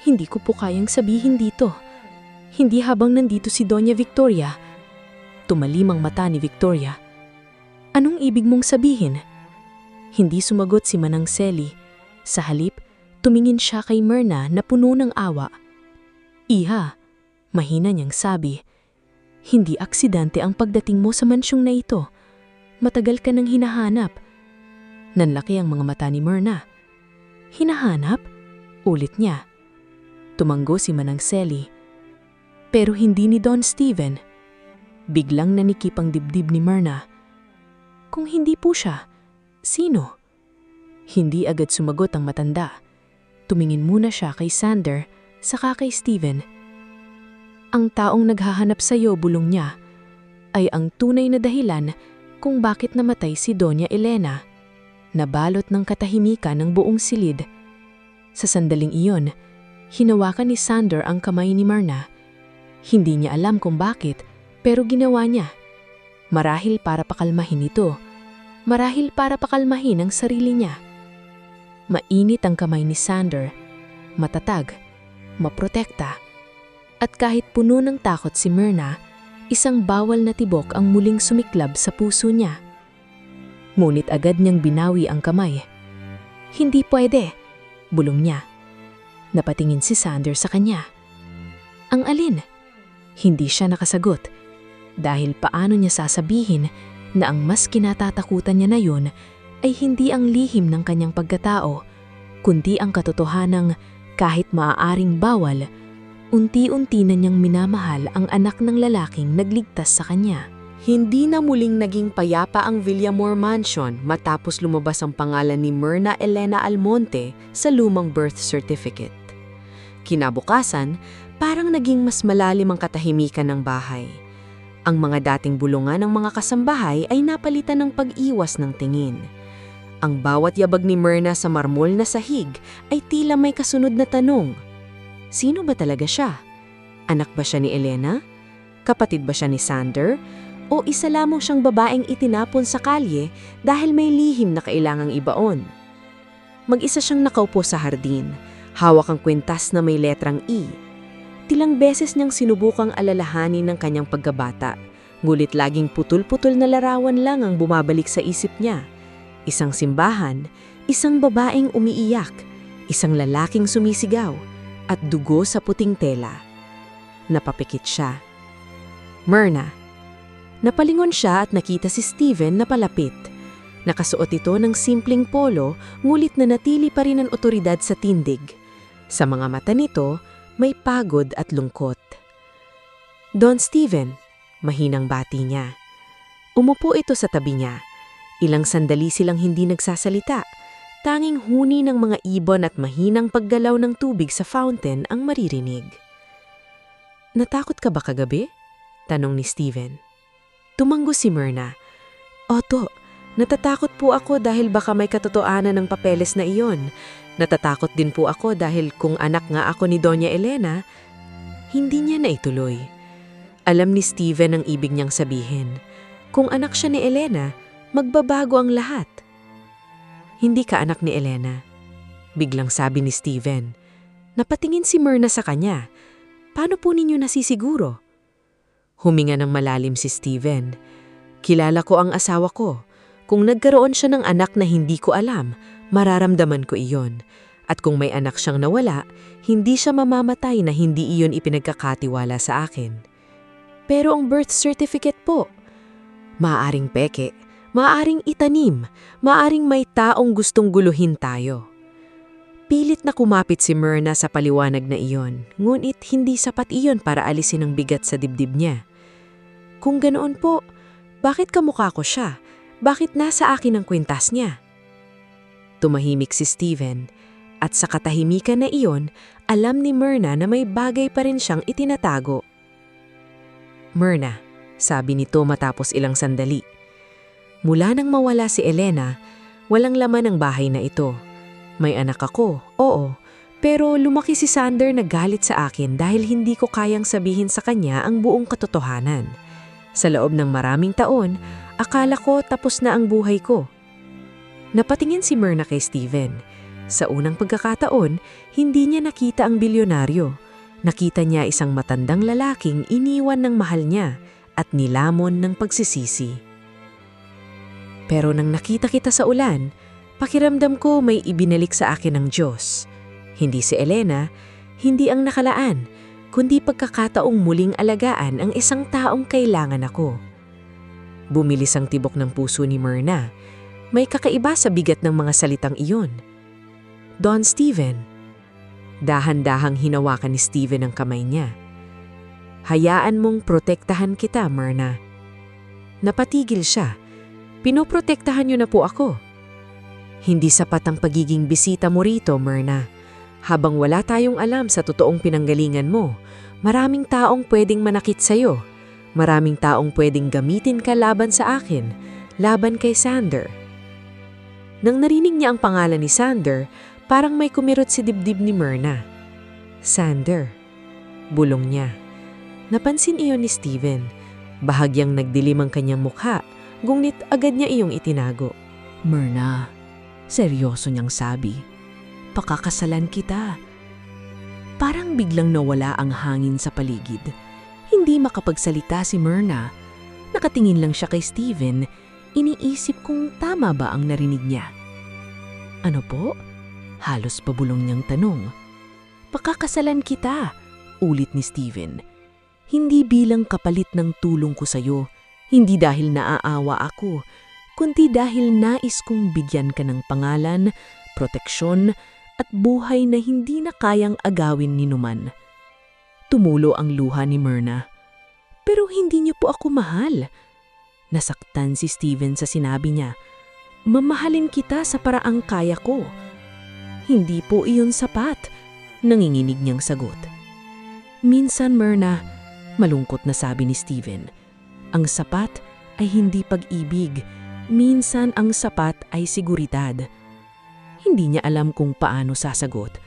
"Hindi ko po kayang sabihin dito. Hindi habang nandito si Doña Victoria." Tumalim ang mata ni Victoria. Anong ibig mong sabihin? Hindi sumagot si Manang Selly. Sa halip, tumingin siya kay Myrna na puno ng awa. Iha, mahina niyang sabi, hindi aksidente ang pagdating mo sa mansyong na ito. Matagal ka nang hinahanap. Nanlaki ang mga mata ni Myrna. Hinahanap? Ulit niya. Tumanggo si Manang Selly. Pero hindi ni Don Steven. Biglang nanikip ang dibdib ni Myrna. Kung hindi po siya, sino? Hindi agad sumagot ang matanda. Tumingin muna siya kay Sander, saka kay Steven. Ang taong naghahanap sa iyo, bulong niya, ay ang tunay na dahilan kung bakit namatay si Doña Elena. Nabalot ng katahimikan ng buong silid. Sa sandaling iyon, hinawakan ni Sander ang kamay ni Myrna. Hindi niya alam kung bakit, pero ginawa niya. Marahil para pakalmahin ito. Marahil para pakalmahin ang sarili niya. Mainit ang kamay ni Sander, matatag, maprotekta. At kahit puno ng takot si Myrna, isang bawal na tibok ang muling sumiklab sa puso niya. Ngunit agad niyang binawi ang kamay. Hindi pwede, bulong niya. Napatingin si Sander sa kanya. Ang alin? Hindi siya nakasagot. Dahil paano niya sasabihin na ang mas kinatatakutan niya na yun ay hindi ang lihim ng kanyang pagkatao, kundi ang katotohanang kahit maaaring bawal, unti-unti na niyang minamahal ang anak ng lalaking nagligtas sa kanya.
Hindi na muling naging payapa ang Villamor Mansion matapos lumabas ang pangalan ni Myrna Elena Almonte sa lumang birth certificate. Kinabukasan, parang naging mas malalim ang katahimikan ng bahay. Ang mga dating bulungan ng mga kasambahay ay napalitan ng pag-iwas ng tingin. Ang bawat yabag ni Myrna sa marmol na sahig ay tila may kasunod na tanong. Sino ba talaga siya? Anak ba siya ni Elena? Kapatid ba siya ni Sander? O isa lamang siyang babaeng itinapon sa kalye dahil may lihim na kailangang ibaon? Mag-isa siyang nakaupo sa hardin, hawak ang kwintas na may letrang E. Tilang beses niyang sinubukang alalahanin ng kanyang pagkabata, ngulit laging putol-putol na larawan lang ang bumabalik sa isip niya. Isang simbahan, isang babaeng umiiyak, isang lalaking sumisigaw, at dugo sa puting tela. Napapikit siya. Myrna. Napalingon siya at nakita si Steven na palapit. Nakasuot ito ng simpleng polo, ngulit na natili pa rin ang otoridad sa tindig. Sa mga mata nito, may pagod at lungkot. Don Steven, mahinang bati niya. Umupo ito sa tabi niya. Ilang sandali silang hindi nagsasalita. Tanging huni ng mga ibon at mahinang paggalaw ng tubig sa fountain ang maririnig. Natakot ka ba kagabi? Tanong ni Steven. Tumanggo si Myrna. Oto, natatakot po ako dahil baka may katotohanan ng papeles na iyon. Natatakot din po ako dahil kung anak nga ako ni Doña Elena, hindi niya na ituloy. Alam ni Steven ang ibig niyang sabihin. Kung anak siya ni Elena, magbabago ang lahat. Hindi ka anak ni Elena, biglang sabi ni Steven. Napatingin si Myrna sa kanya. Paano po ninyo nasisiguro? Huminga ng malalim si Steven. Kilala ko ang asawa ko. Kung nagkaroon siya ng anak na hindi ko alam, mararamdaman ko iyon. At kung may anak siyang nawala, hindi siya mamamatay na hindi iyon ipinagkakatiwala sa akin. Pero ang birth certificate po, maaaring peke. Maaring itanim, maaring may taong gustong guluhin tayo. Pilit na kumapit si Myrna sa paliwanag na iyon, ngunit hindi sapat iyon para alisin ang bigat sa dibdib niya. Kung ganoon po, bakit kamukha ko siya? Bakit nasa akin ang kwintas niya? Tumahimik si Steven, at sa katahimikan na iyon, alam ni Myrna na may bagay pa rin siyang itinatago. Myrna, sabi nito matapos ilang sandali. Mula nang mawala si Elena, walang laman ang bahay na ito. May anak ako, oo, pero lumaki si Sander na galit sa akin dahil hindi ko kayang sabihin sa kanya ang buong katotohanan. Sa loob ng maraming taon, akala ko tapos na ang buhay ko. Napatingin si Myrna kay Steven. Sa unang pagkakataon, hindi niya nakita ang bilyonaryo. Nakita niya isang matandang lalaking iniwan ng mahal niya at nilamon ng pagsisisi.
Pero nang nakita kita sa ulan, pakiramdam ko may ibinalik sa akin ng Diyos. Hindi si Elena, hindi ang nakalaan, kundi pagkakataong muling alagaan ang isang taong kailangan ako. Bumilis ang tibok ng puso ni Myrna. May kakaiba sa bigat ng mga salitang iyon. Don Steven. Dahan-dahang hinawakan ni Steven ang kamay niya. Hayaan mong protektahan kita, Myrna. Napatigil siya. Pinoprotektahan niyo na po ako. Hindi sapat ang pagiging bisita mo rito, Myrna. Habang wala tayong alam sa totoong pinanggalingan mo, maraming taong pwedeng manakit sa'yo. Maraming taong pwedeng gamitin ka laban sa akin, laban kay Sander. Nang narinig niya ang pangalan ni Sander, parang may kumirot si dibdib ni Myrna. Sander. Bulong niya. Napansin iyon ni Steven. Bahagyang nagdilim ang kanyang mukha, ngunit agad niya iyong itinago.
Myrna, seryoso niyang sabi. Pakakasalan kita. Parang biglang nawala ang hangin sa paligid. Hindi makapagsalita si Myrna. Nakatingin lang siya kay Steven. Iniisip kung tama ba ang narinig niya. Ano po? Halos pabulong niyang tanong. Pakakasalan kita, ulit ni Steven. Hindi bilang kapalit ng tulong ko sa'yo. Hindi dahil naaawa ako, kundi dahil nais kong bigyan ka ng pangalan, proteksyon, at buhay na hindi na kayang agawin ni numan. Tumulo ang luha ni Myrna. Pero hindi niyo po ako mahal. Nasaktan si Steven sa sinabi niya. Mamahalin kita sa paraang kaya ko. Hindi po iyon sapat, nanginginig niyang sagot. Minsan, Myrna, malungkot na sabi ni Steven, ang sapat ay hindi pag-ibig. Minsan ang sapat ay seguridad. Hindi niya alam kung paano sasagot.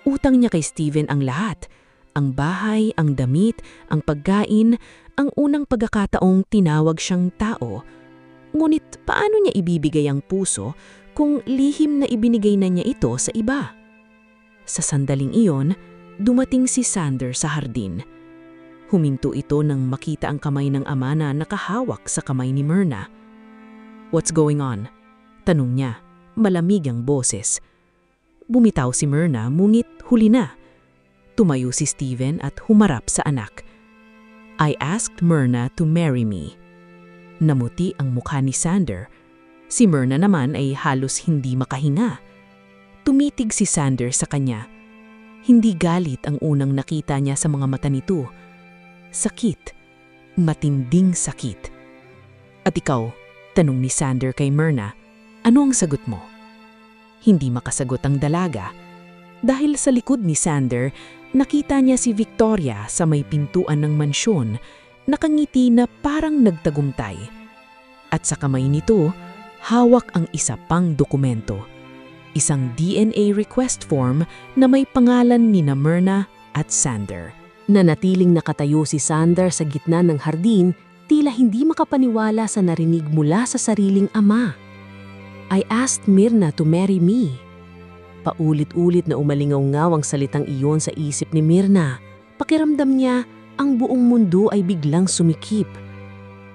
Utang niya kay Steven ang lahat. Ang bahay, ang damit, ang pagkain, ang unang pagkakataong tinawag siyang tao. Ngunit paano niya ibibigay ang puso kung lihim na ibinigay na niya ito sa iba? Sa sandaling iyon, dumating si Sander sa hardin. Huminto ito nang makita ang kamay ng ama na nakahawak sa kamay ni Myrna. What's going on? Tanong niya, malamig ang boses. Bumitaw si Myrna, ngunit huli na. Tumayo si Steven at humarap sa anak. I asked Myrna to marry me. Namuti ang mukha ni Sander. Si Myrna naman ay halos hindi makahinga. Tumitig si Sander sa kanya. Hindi galit ang unang nakita niya sa mga mata nito. Sakit. Matinding sakit. At ikaw, tanong ni Sander kay Myrna, ano ang sagot mo? Hindi makasagot ang dalaga. Dahil sa likod ni Sander, nakita niya si Victoria sa may pintuan ng mansyon, nakangiti na parang nagtagumpay. At sa kamay nito, hawak ang isa pang dokumento. Isang DNA request form na may pangalan ni Myrna at Sander.
Nanatiling nakatayo si Sander sa gitna ng hardin, tila hindi makapaniwala sa narinig mula sa sariling ama. I asked Myrna to marry me. Paulit-ulit na umalingaw-ngaw ang salitang iyon sa isip ni Myrna. Pakiramdam niya, ang buong mundo ay biglang sumikip.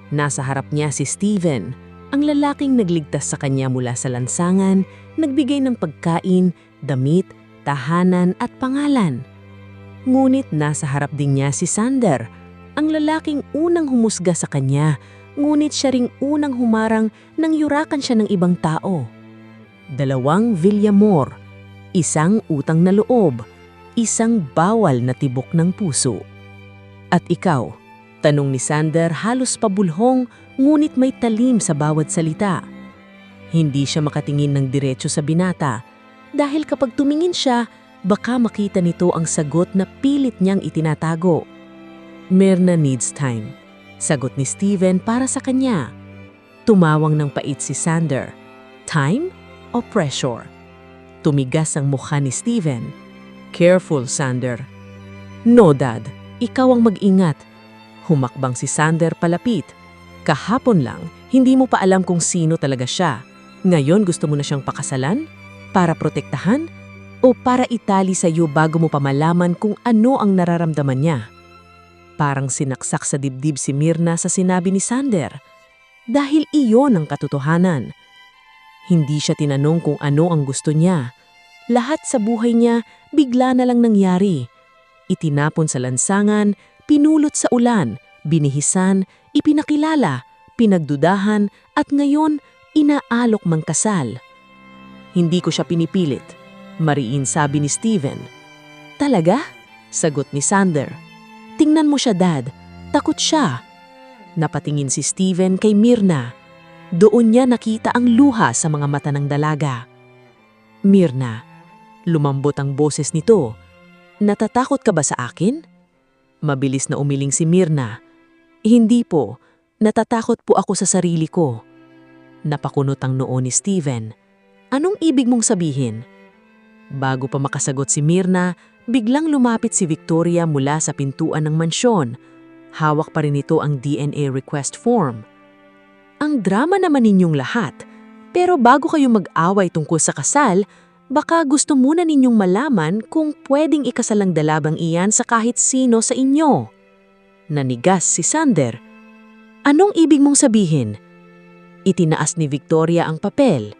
Nasa harap niya si Steven, ang lalaking nagligtas sa kanya mula sa lansangan, nagbigay ng pagkain, damit, tahanan at pangalan. Ngunit nasa harap din niya si Sander, ang lalaking unang humusga sa kanya, ngunit siya ring unang humarang nang yurakan siya ng ibang tao. 2 Villamor, isang utang na loob, isang bawal na tibok ng puso. At ikaw? Tanong ni Sander halos pabulhong ngunit may talim sa bawat salita. Hindi siya makatingin ng diretso sa binata dahil kapag tumingin siya, baka makita nito ang sagot na pilit niyang itinatago. Myrna needs time. Sagot ni Steven para sa kanya. Tumawang ng pait si Sander. Time o pressure? Tumigas ang mukha ni Steven. Careful, Sander. No, Dad. Ikaw ang mag-ingat. Humakbang si Sander palapit. Kahapon lang, hindi mo pa alam kung sino talaga siya. Ngayon gusto mo na siyang pakasalan? Para protektahan? O para itali sa iyo bago mo pa malaman kung ano ang nararamdaman niya? Parang sinaksak sa dibdib si Myrna sa sinabi ni Sander.
dahil iyon ang katotohanan. Hindi siya tinanong kung ano ang gusto niya. Lahat sa buhay niya bigla na lang nangyari. Itinapon sa lansangan, pinulot sa ulan, binihisan, ipinakilala, pinagdudahan at ngayon inaalok mang kasal. Hindi ko siya pinipilit, mariin sabi ni Steven. Talaga? Sagot ni Sander. Tingnan mo siya, Dad. Takot siya. Napatingin si Steven kay Myrna. Doon niya nakita ang luha sa mga mata ng dalaga. Myrna, lumambot ang boses nito. Natatakot ka ba sa akin? Mabilis na umiling si Myrna. Hindi po, natatakot po ako sa sarili ko. Napakunot ang noo ni Steven. Anong ibig mong sabihin? Bago pa makasagot si Myrna, biglang lumapit si Victoria mula sa pintuan ng mansyon. Hawak pa rin ito ang DNA request form. Ang drama naman ninyong lahat, pero bago kayo mag-away tungkol sa kasal, baka gusto muna ninyong malaman kung pwedeng ikasal ang dalabang iyan sa kahit sino sa inyo. Nanigas si Sander. Anong ibig mong sabihin? Itinaas ni Victoria ang papel.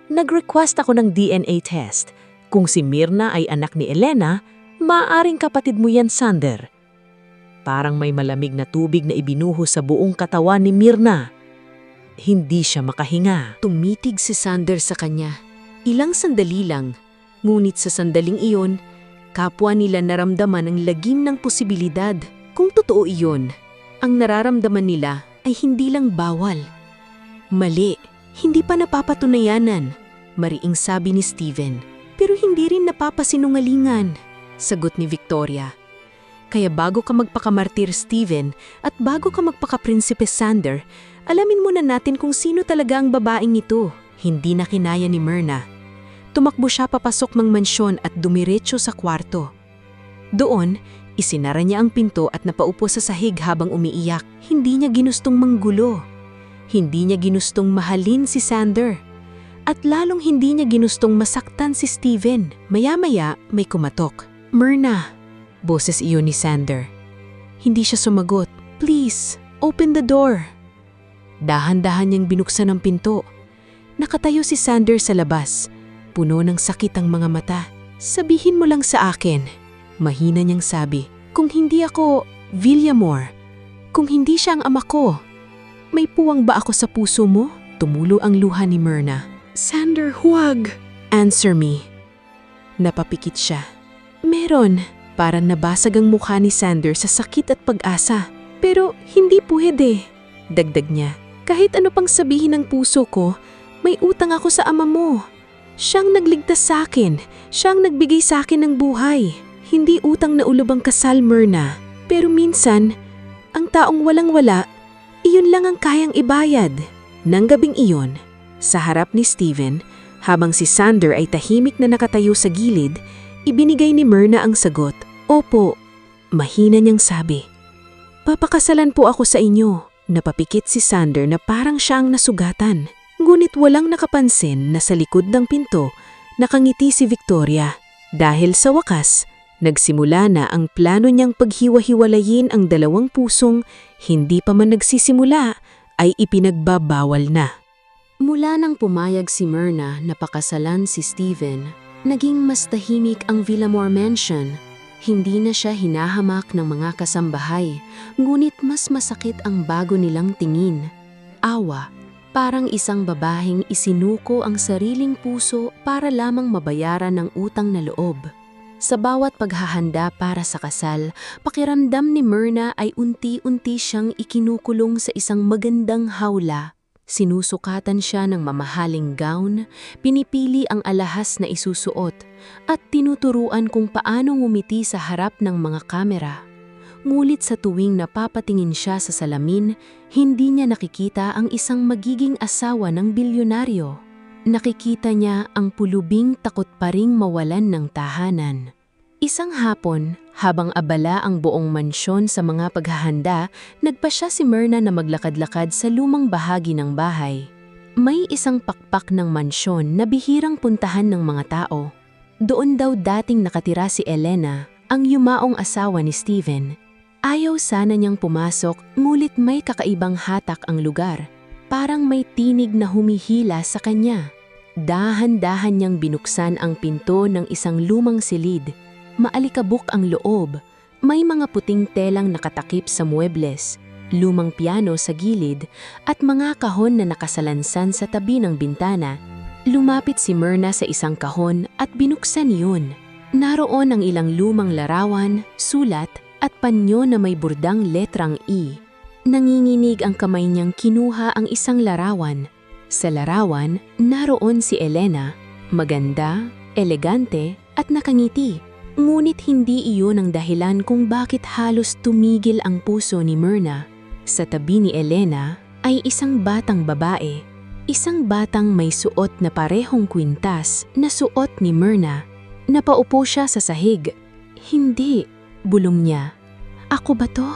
Nag-request ako ng DNA test. Kung si Myrna ay anak ni Elena, maaaring kapatid mo yan, Sander. Parang may malamig na tubig na ibinuhos sa buong katawan ni Myrna. Hindi siya makahinga.
Tumitig si Sander sa kanya. Ilang sandali lang, ngunit sa sandaling iyon, kapwa nila naramdaman ang lagim ng posibilidad. Kung totoo iyon, ang nararamdaman nila ay hindi lang bawal. Mali, hindi pa napapatunayanan, mariing sabi ni Steven. Pero hindi rin napapasinungalingan, sagot ni Victoria. Kaya bago ka magpakamartir, Steven, at bago ka magpakaprinsipe, Sander, alamin muna natin kung sino talaga ang babaeng ito. Hindi na kinaya ni Myrna. Tumakbo siya papasok ng mansyon at dumiretso sa kwarto. Doon, isinara niya ang pinto at napaupo sa sahig habang umiiyak. Hindi niya ginustong manggulo. Hindi niya ginustong mahalin si Sander. At lalong hindi niya ginustong masaktan si Steven. Maya-maya may kumatok. Myrna, boses iyon ni Sander. Hindi siya sumagot. Please, open the door. Dahan-dahan niyang binuksan ang pinto. Nakatayo si Sander sa labas. Puno ng sakit ang mga mata. Sabihin mo lang sa akin. Mahina niyang sabi. Kung hindi ako Villamor, kung hindi siya ang ama ko, may puwang ba ako sa puso mo? Tumulo ang luha ni Myrna. Sander, huwag! Answer me. Napapikit siya. Meron. Parang nabasag ang mukha ni Sander sa sakit at pag-asa. Pero hindi pwede. Dagdag niya. Kahit ano pang sabihin ng puso ko, may utang ako sa ama mo. Siyang nagligtas sa akin. Siyang nagbigay sa akin ng buhay. Hindi utang na ulo ang kasal, Myrna. Pero minsan, ang taong walang-wala, iyon lang ang kayang ibayad. Nang gabing iyon, sa harap ni Steven, habang si Sander ay tahimik na nakatayo sa gilid, ibinigay ni Myrna ang sagot. Opo, mahina niyang sabi. Papakasalan po ako sa inyo. Napapikit si Sander na parang siya ang nasugatan. Ngunit walang nakapansin na sa likod ng pinto, nakangiti si Victoria. Dahil sa wakas, nagsimula na ang plano niyang paghiwa-hiwalayin ang dalawang pusong hindi pa man nagsisimula ay ipinagbabawal na. Mula nang pumayag si Myrna na pakasalan si Steven, naging mas tahimik ang Villamor Mansion. Hindi na siya hinahamak ng mga kasambahay, ngunit mas masakit ang bago nilang tingin. Awa, parang isang babaheng isinuko ang sariling puso para lamang mabayaran ng utang na loob. Sa bawat paghahanda para sa kasal, pakiramdam ni Myrna ay unti-unti siyang ikinukulong sa isang magandang hawla. Sinusukatan siya ng mamahaling gown, pinipili ang alahas na isusuot, at tinuturuan kung paano ngumiti sa harap ng mga kamera. Ngunit sa tuwing napapatingin siya sa salamin, hindi niya nakikita ang isang magiging asawa ng bilyonaryo. Nakikita niya ang pulubing takot pa ring mawalan ng tahanan. Isang hapon, habang abala ang buong mansyon sa mga paghahanda, nagpasya si Myrna na maglakad-lakad sa lumang bahagi ng bahay. May isang pakpak ng mansyon na bihirang puntahan ng mga tao. Doon daw dating nakatira si Elena, ang yumaong asawa ni Steven. Ayaw sana niyang pumasok, ngulit may kakaibang hatak ang lugar.
parang may tinig na humihila sa kanya. Dahan-dahan niyang binuksan ang pinto ng isang lumang silid. Maalikabok ang loob. May mga puting telang nakatakip sa muebles, lumang piano sa gilid, at mga kahon na nakasalansan sa tabi ng bintana. Lumapit si Myrna sa isang kahon at binuksan iyon. Naroon ang ilang lumang larawan, sulat, at panyo na may burdang letrang E. Nanginginig ang kamay niyang kinuha ang isang larawan. Sa larawan, naroon si Elena, maganda, elegante, at nakangiti. Ngunit hindi iyon ang dahilan kung bakit halos tumigil ang puso ni Myrna. Sa tabi ni Elena ay isang batang babae. Isang batang may suot na parehong kwintas na suot ni Myrna. Napaupo siya sa sahig. Hindi, bulong niya. Ako ba to?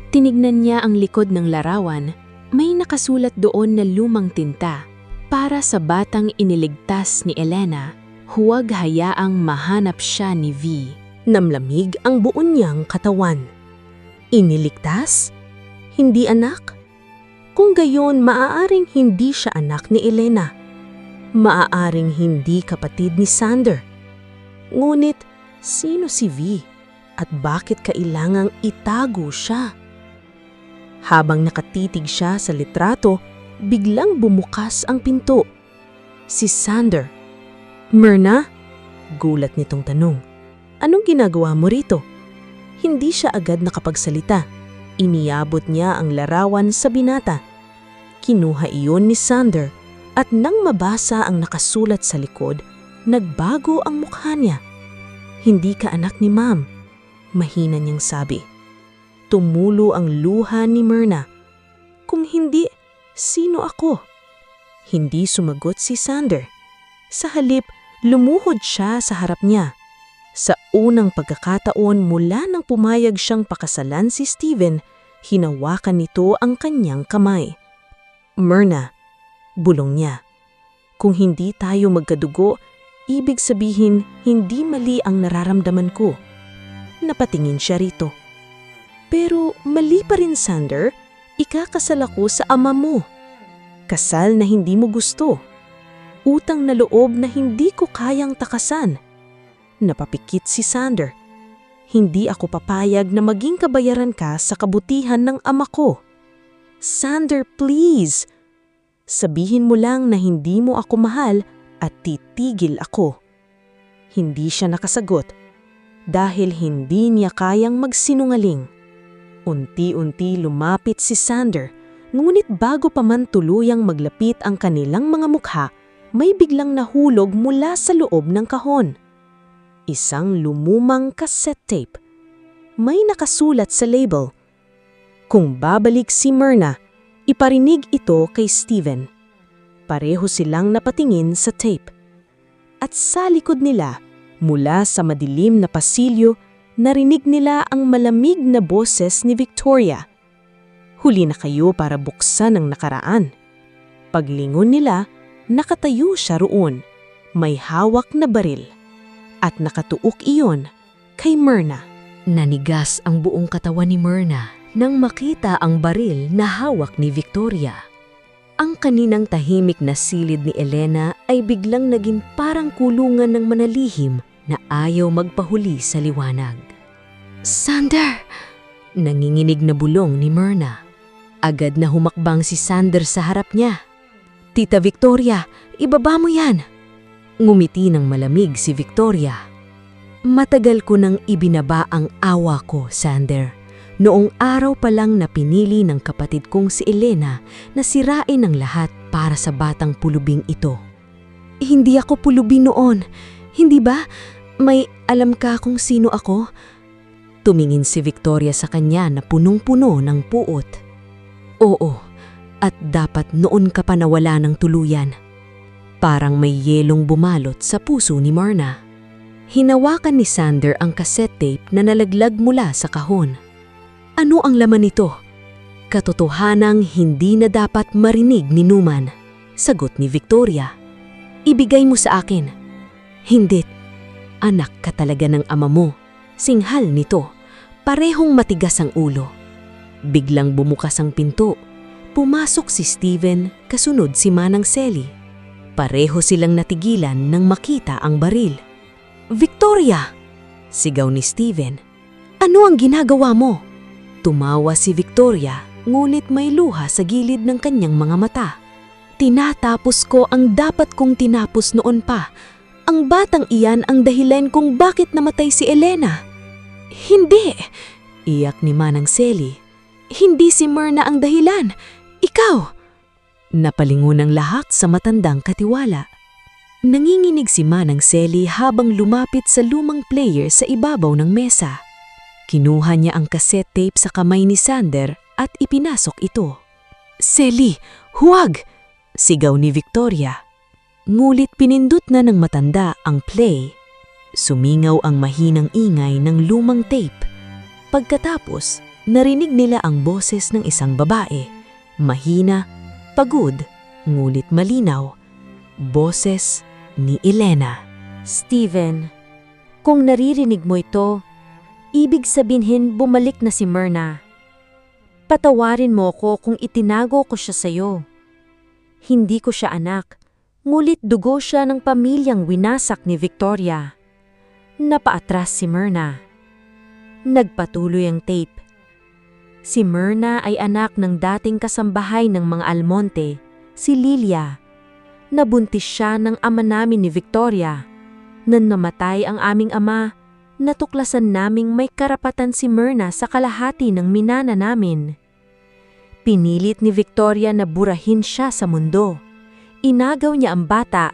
Tinignan niya ang likod ng larawan. May nakasulat doon na lumang tinta. Para sa batang iniligtas ni Elena, huwag hayaang mahanap siya ni V.
Namlamig ang buo niyang katawan. Iniligtas? Hindi anak? Kung gayon, maaaring hindi siya anak ni Elena. Maaaring hindi kapatid ni Sander. Ngunit, sino si V? At bakit kailangang itago siya? Habang nakatitig siya sa litrato, biglang bumukas ang pinto. Si Sander. Myrna? Gulat nitong tanong. Anong ginagawa mo rito? Hindi siya agad nakapagsalita. Iniabot niya ang larawan sa binata. Kinuha iyon ni Sander at nang mabasa ang nakasulat sa likod, nagbago ang mukha niya. Hindi ka anak ni Ma'am. Mahina niyang sabi. Tumulo ang luha ni Myrna. Kung hindi, sino ako? Hindi sumagot si Sander. Sa halip, lumuhod siya sa harap niya. Sa unang pagkakataon mula nang pumayag siyang pakasalan si Steven, hinawakan nito ang kanyang kamay. Myrna, bulong niya. Kung hindi tayo magkadugo, ibig sabihin hindi mali ang nararamdaman ko. Napatingin siya rito. Pero mali pa rin, Sander. Ikakasal ako sa ama mo. Kasal na hindi mo gusto. Utang na loob na hindi ko kayang takasan. Napapikit si Sander. Hindi ako papayag na maging kabayaran ka sa kabutihan ng ama ko. Sander, please. Sabihin mo lang na hindi mo ako mahal at titigil ako. Hindi siya nakasagot. Dahil hindi niya kayang magsinungaling. Unti-unti lumapit si Sander, ngunit bago pa man tuluyang maglapit ang kanilang mga mukha, may biglang nahulog mula sa loob ng kahon. Isang lumumang cassette tape. May nakasulat sa label. Kung babalik si Myrna, iparinig ito kay Steven. Pareho silang napatingin sa tape. At sa likod nila, mula sa madilim na pasilyo, narinig nila ang malamig na boses ni Victoria. Huli na kayo para buksan ang nakaraan. Paglingon nila, nakatayo siya roon. May hawak na baril. At nakatuok iyon kay Myrna.
Nanigas ang buong katawan ni Myrna nang makita ang baril na hawak ni Victoria. Ang kaninang tahimik na silid ni Elena ay biglang naging parang kulungan ng manalihim na ayaw magpahuli sa liwanag. Sander! Nanginginig na bulong ni Myrna. Agad na humakbang si Sander sa harap niya. Tita Victoria, ibaba mo yan! Ngumiti ng malamig si Victoria. Matagal ko nang ibinaba ang awa ko, Sander. Noong araw pa lang na pinili ng kapatid kong si Elena na sirain ang lahat para sa batang pulubing ito. Hindi ako pulubi noon. Hindi ba? May alam ka kung sino ako? Tumingin si Victoria sa kanya na punong-puno ng puot. Oo, at dapat noon ka pa nawala ng tuluyan. Parang may yelong bumalot sa puso ni Myrna. Hinawakan ni Sander ang cassette tape na nalaglag mula sa kahon. Ano ang laman nito? Katotohanang hindi na dapat marinig ni Numan. Sagot ni Victoria. Ibigay mo sa akin. Hindi. Anak ka talaga ng ama mo. Singhal nito. Parehong matigas ang ulo. Biglang bumukas ang pinto.
Pumasok si Steven, kasunod si Manang Selly. Pareho silang natigilan nang makita ang baril. "Victoria!" sigaw ni Steven. "Ano ang ginagawa mo?" Tumawa si Victoria, ngunit may luha sa gilid ng kanyang mga mata. "Tinatapos ko ang dapat kong tinapos noon pa. Ang batang iyan ang dahilan kung bakit namatay si Elena." "Hindi!" iyak ni Manang Selly. "Hindi si Myrna ang dahilan. Ikaw!" Napalingon ang lahat sa matandang katiwala. Nanginginig si Manang Selly habang lumapit sa lumang player sa ibabaw ng mesa. Kinuha niya ang cassette tape sa kamay ni Sander at ipinasok ito. "Selly, huwag!" sigaw ni Victoria. Ngulit pinindot na ng matanda ang play. Sumingaw ang mahinang ingay ng lumang tape. Pagkatapos, narinig nila ang boses ng isang babae. Mahina, pagod, ngulit malinaw. Boses ni Elena.
"Steven, kung naririnig mo ito, ibig sabihin bumalik na si Myrna. Patawarin mo ko kung itinago ko siya sa'yo. Hindi ko siya anak, ngulit dugo siya ng pamilyang winasak ni Victoria." Napaatras si Myrna. Nagpatuloy ang tape. Si Myrna ay anak ng dating kasambahay ng mga Almonte, si Lilia. Nabuntis siya ng ama namin ni Victoria. Nang namatay ang aming ama, natuklasan naming may karapatan si Myrna sa kalahati ng minana namin. Pinilit ni Victoria na burahin siya sa mundo. Inagaw niya ang bata,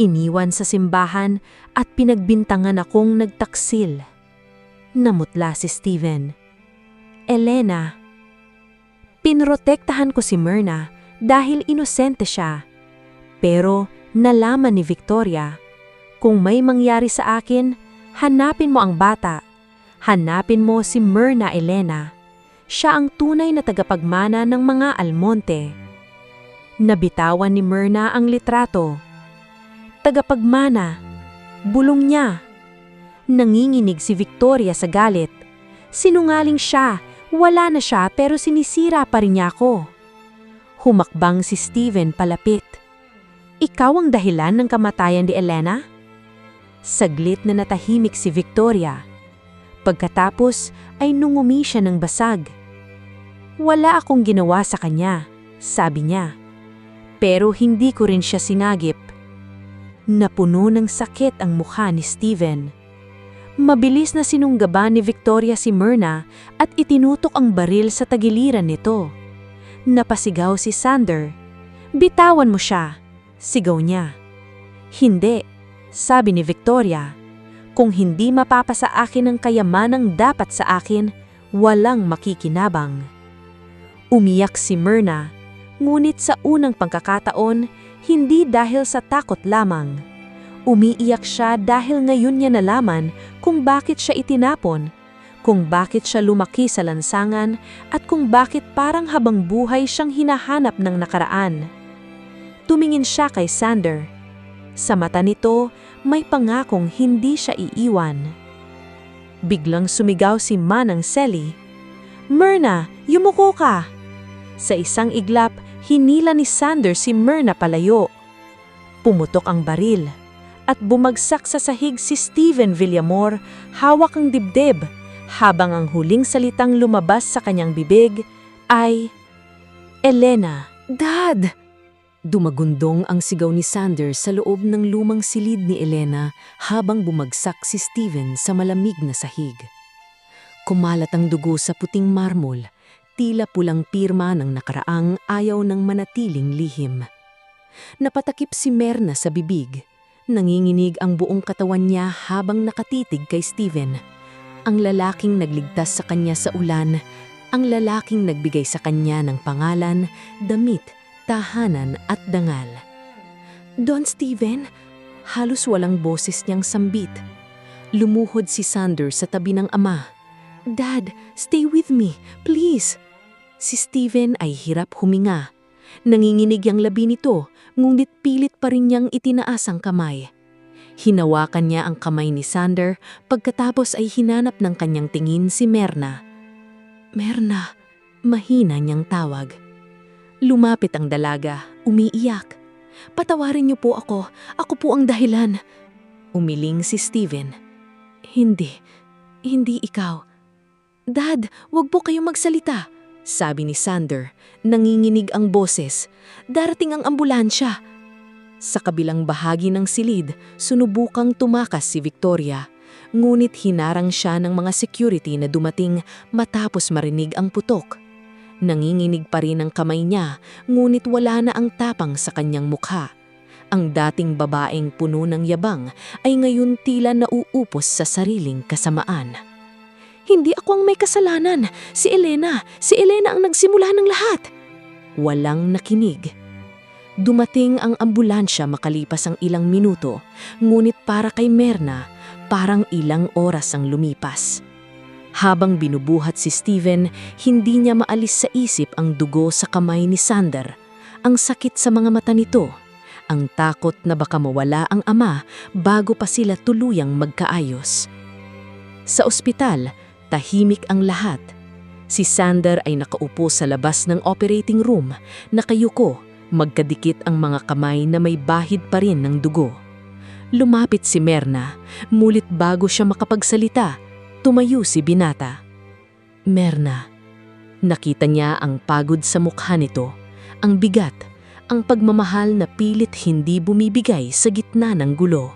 iniwan sa simbahan at pinagbintangan akong nagtaksil. Namutla si Steven. "Elena, pinrotektahan ko si Myrna dahil inosente siya. Pero nalaman ni Victoria, kung may mangyari sa akin, hanapin mo ang bata. Hanapin mo si Myrna Elena. Siya ang tunay na tagapagmana ng mga Almonte." Nabitawan ni Myrna ang litrato. Tagapagmana, bulong niya. Nanginginig si Victoria sa galit. Sinungaling siya, wala na siya pero sinisira pa rin niya ako. Humakbang si Steven palapit. "Ikaw ang dahilan ng kamatayan ni Elena?" Saglit na natahimik si Victoria. Pagkatapos ay nungumi siya ng basag. "Wala akong ginawa sa kanya," sabi niya. "Pero hindi ko rin siya sinagip." Napuno ng sakit ang mukha ni Steven. Mabilis na sinunggaban ni Victoria si Myrna at itinutok ang baril sa tagiliran nito. Napasigaw si Sander. "Bitawan mo siya," sigaw niya. "Hindi," sabi ni Victoria. "Kung hindi mapapasa akin ang kayamanang dapat sa akin, walang makikinabang." Umiyak si Myrna, ngunit sa unang pagkakataon, hindi dahil sa takot lamang. Umiiyak siya dahil ngayon niya nalaman kung bakit siya itinapon, kung bakit siya lumaki sa lansangan at kung bakit parang habang buhay siyang hinahanap ng nakaraan. Tumingin siya kay Sander. Sa mata nito, may pangakong hindi siya iiwan. Biglang sumigaw si Manang Selly. "Myrna, yumuko ka!" Sa isang iglap, hinila ni Sander si Myrna palayo. Pumutok ang baril at bumagsak sa sahig si Steven Villamor, hawak ang dibdib, habang ang huling salitang lumabas sa kanyang bibig ay, "Elena, Dad!" Dumagundong ang sigaw ni Sander sa loob ng lumang silid ni Elena habang bumagsak si Steven sa malamig na sahig. Kumalat ang dugo sa puting marmol, tila pulang pirma ng nakaraang ayaw ng manatiling lihim. Napatakip si Myrna sa bibig. Nanginginig ang buong katawan niya habang nakatitig kay Steven. Ang lalaking nagligtas sa kanya sa ulan, ang lalaking nagbigay sa kanya ng pangalan, damit, tahanan at dangal. "Don Steven?" Halos walang boses niyang sambit. Lumuhod si Sander sa tabi ng ama. "Dad, stay with me, please." Si Steven ay hirap huminga. Nanginginig ang labi nito, ngunit pilit pa rin niyang itinaas ang kamay. Hinawakan niya ang kamay ni Sander, pagkatapos ay hinanap ng kanyang tingin si Myrna. "Myrna," mahina niyang tawag. Lumapit ang dalaga, umiiyak. Patawarin niyo po ako. Ako po ang dahilan. Umiling si Steven. Hindi ikaw. Dad, wag po kayong magsalita, sabi ni Sander. Nanginginig ang boses. Darating ang ambulansya. Sa kabilang bahagi ng silid, sunubukang tumakas si Victoria. Ngunit hinarang siya ng mga security na dumating matapos marinig ang putok. Nanginginig pa rin ang kamay niya, ngunit wala na ang tapang sa kanyang mukha. Ang dating babaeng puno ng yabang ay ngayon tila nauupos sa sariling kasamaan. Hindi ako ang may kasalanan. Si Elena ang nagsimula ng lahat. Walang nakinig. Dumating ang ambulansya makalipas ang ilang minuto, ngunit para kay Myrna, parang ilang oras ang lumipas. Habang binubuhat si Steven, hindi niya maalis sa isip ang dugo sa kamay ni Sander, ang sakit sa mga mata nito, ang takot na baka mawala ang ama bago pa sila tuluyang magkaayos. Sa ospital, tahimik ang lahat. Si Sander ay nakaupo sa labas ng operating room, nakayuko, magkadikit ang mga kamay na may bahid pa rin ng dugo. Lumapit si Myrna, mulit bago siya makapagsalita. Tumayo si Binata. Myrna. Nakita niya ang pagod sa mukha nito, ang bigat, ang pagmamahal na pilit hindi bumibigay sa gitna ng gulo.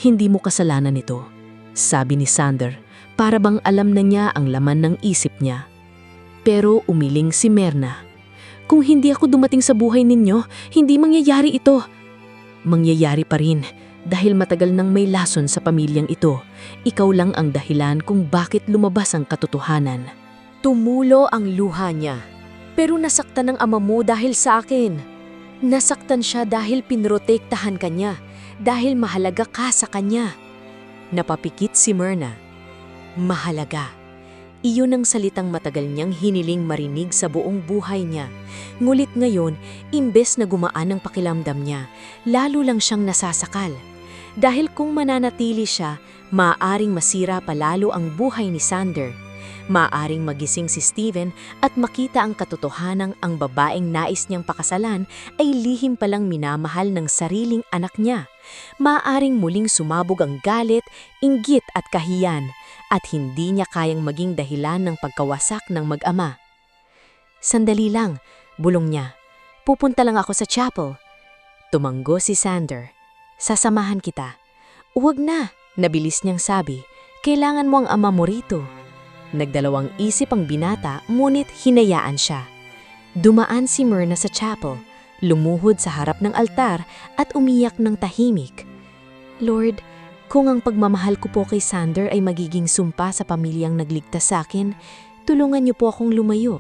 Hindi mo kasalanan ito, sabi ni Sander, para bang alam na niya ang laman ng isip niya. Pero umiling si Myrna. Kung hindi ako dumating sa buhay ninyo, hindi mangyayari ito. Mangyayari pa rin. Dahil matagal nang may lason sa pamilyang ito, ikaw lang ang dahilan kung bakit lumabas ang katotohanan. Tumulo ang luha niya. Pero nasaktan ng ama mo dahil sa akin. Nasaktan siya dahil pinrotektahan ka niya, dahil mahalaga ka sa kanya. Napapikit si Myrna. Mahalaga. Iyon ang salitang matagal niyang hiniling marinig sa buong buhay niya. Ngulit ngayon, imbes na gumaan ang pakiramdam niya, lalo lang siyang nasasakal. Dahil kung mananatili siya, maaaring masira palalo ang buhay ni Sander. Maaaring magising si Steven at makita ang katotohanang ang babaeng nais niyang pakasalan ay lihim palang minamahal ng sariling anak niya. Maaaring muling sumabog ang galit, inggit at kahiyan, at hindi niya kayang maging dahilan ng pagkawasak ng mag-ama. Sandali lang, bulong niya. Pupunta lang ako sa chapel. Tumanggo si Sander. Sasamahan kita. Huwag na, nabilis niyang sabi. Kailangan mo ang ama mo rito. Nagdalawang isip ang binata, ngunit hinayaan siya. Dumaan si Myrna sa chapel, lumuhod sa harap ng altar at umiyak ng tahimik. Lord, kung ang pagmamahal ko po kay Sander ay magiging sumpa sa pamilyang nagligtas sa akin, tulungan niyo po akong lumayo.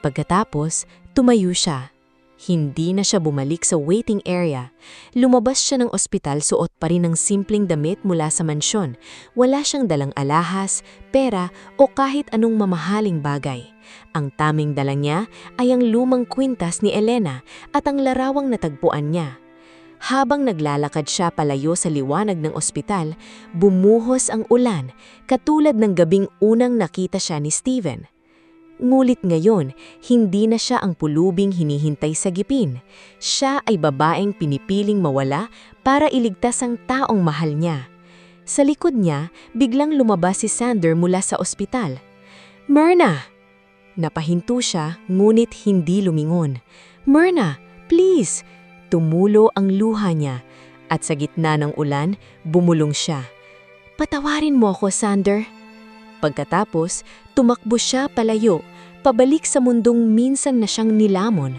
Pagkatapos, tumayo siya. Hindi na siya bumalik sa waiting area. Lumabas siya ng ospital suot pa rin ng simpleng damit mula sa mansyon. Wala siyang dalang alahas, pera o kahit anong mamahaling bagay. Ang taming dala niya ay ang lumang kwintas ni Elena at ang larawang natagpuan niya. Habang naglalakad siya palayo sa liwanag ng ospital, bumuhos ang ulan, katulad ng gabing unang nakita siya ni Steven. Ngulit ngayon, hindi na siya ang pulubing hinihintay sa gipin. Siya ay babaeng pinipiling mawala para iligtas ang taong mahal niya. Sa likod niya, biglang lumabas si Sander mula sa ospital. Myrna! Napahinto siya, ngunit hindi lumingon. Myrna, please! Tumulo ang luha niya, at sa gitna ng ulan, bumulong siya. Patawarin mo ako, Sander. Pagkatapos, tumakbo siya palayo, pabalik sa mundong minsan na siyang nilamon.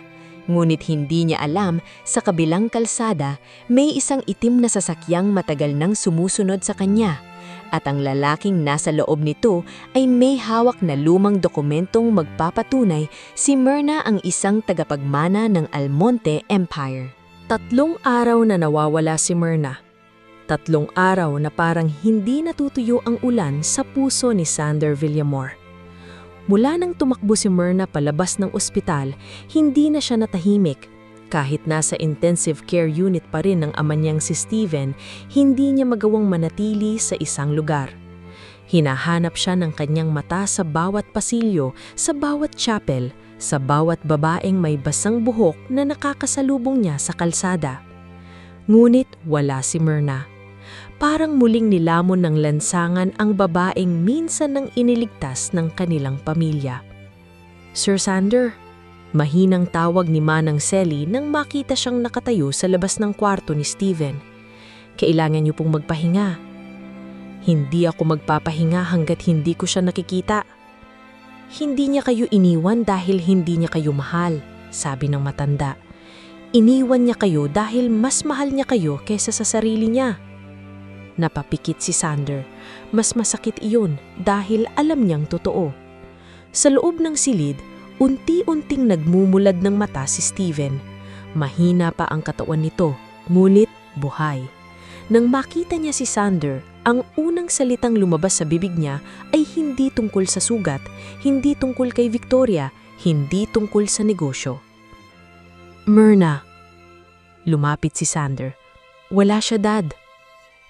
Ngunit hindi niya alam, sa kabilang kalsada, may isang itim na sasakyang matagal nang sumusunod sa kanya. At ang lalaking nasa loob nito ay may hawak na lumang dokumentong magpapatunay si Myrna ang isang tagapagmana ng Almonte Empire. 3 araw na nawawala si Myrna. 3 araw na parang hindi natutuyo ang ulan sa puso ni Sander Villamor. Mula nang tumakbo si Myrna palabas ng ospital, hindi na siya natahimik. Kahit nasa intensive care unit pa rin ng ama niyang si Steven, hindi niya magawang manatili sa isang lugar. Hinahanap siya ng kanyang mata sa bawat pasilyo, sa bawat chapel,
sa bawat babaeng may basang buhok na nakakasalubong niya sa kalsada. Ngunit wala si Myrna. Parang muling nilamon ng lansangan ang babaeng minsan nang iniligtas ng kanilang pamilya. "Sir Sander," mahinang tawag ni Manang Selly nang makita siyang nakatayo sa labas ng kwarto ni Steven. "Kailangan niyo pong magpahinga." "Hindi ako magpapahinga hanggat hindi ko siya nakikita." "Hindi niya kayo iniwan dahil hindi niya kayo mahal," sabi ng matanda. "Iniwan niya kayo dahil mas mahal niya kayo kaysa sa sarili niya." Napapikit si Sander. Mas masakit iyon dahil alam niyang totoo. Sa loob ng silid, unti-unting nagmumulad ng mata si Steven. Mahina pa ang katawan nito, ngunit buhay. Nang makita niya si Sander, ang unang salitang lumabas sa bibig niya ay hindi tungkol sa sugat, hindi tungkol kay Victoria, hindi tungkol sa negosyo. "Myrna." Lumapit si Sander. "Wala siya, Dad."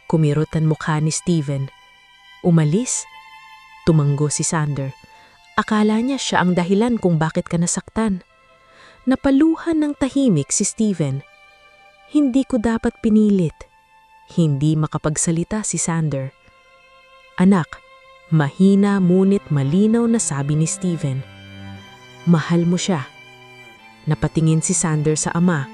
Kumirot ang mukha ni Steven. "Umalis?" Tumanggo si Sander. Akala niya siya ang dahilan kung bakit ka nasaktan. Napaluhan ng tahimik si Steven. "Hindi ko dapat pinilit." Hindi makapagsalita si Sander. "Anak," mahina ngunit malinaw na sabi ni Steven. "Mahal mo siya." Napatingin si Sander sa ama.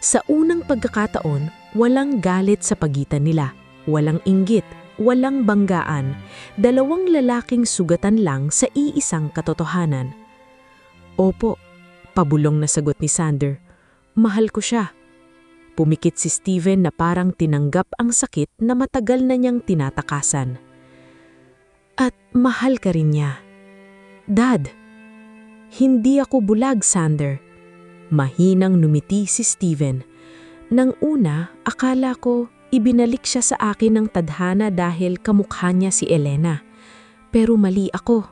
Sa unang pagkakataon, walang galit sa pagitan nila. Walang inggit, walang banggaan, dalawang lalaking sugatan lang sa iisang katotohanan. "Opo," pabulong na sagot ni Sander. "Mahal ko siya." Pumikit si Steven na parang tinanggap ang sakit na matagal na niyang tinatakasan. "At mahal ka rin niya." "Dad." "Hindi ako bulag, Sander." Mahinang numiti si Steven. "Nang una, akala ko ibinalik siya sa akin ng tadhana dahil kamukha niya si Elena. Pero mali ako.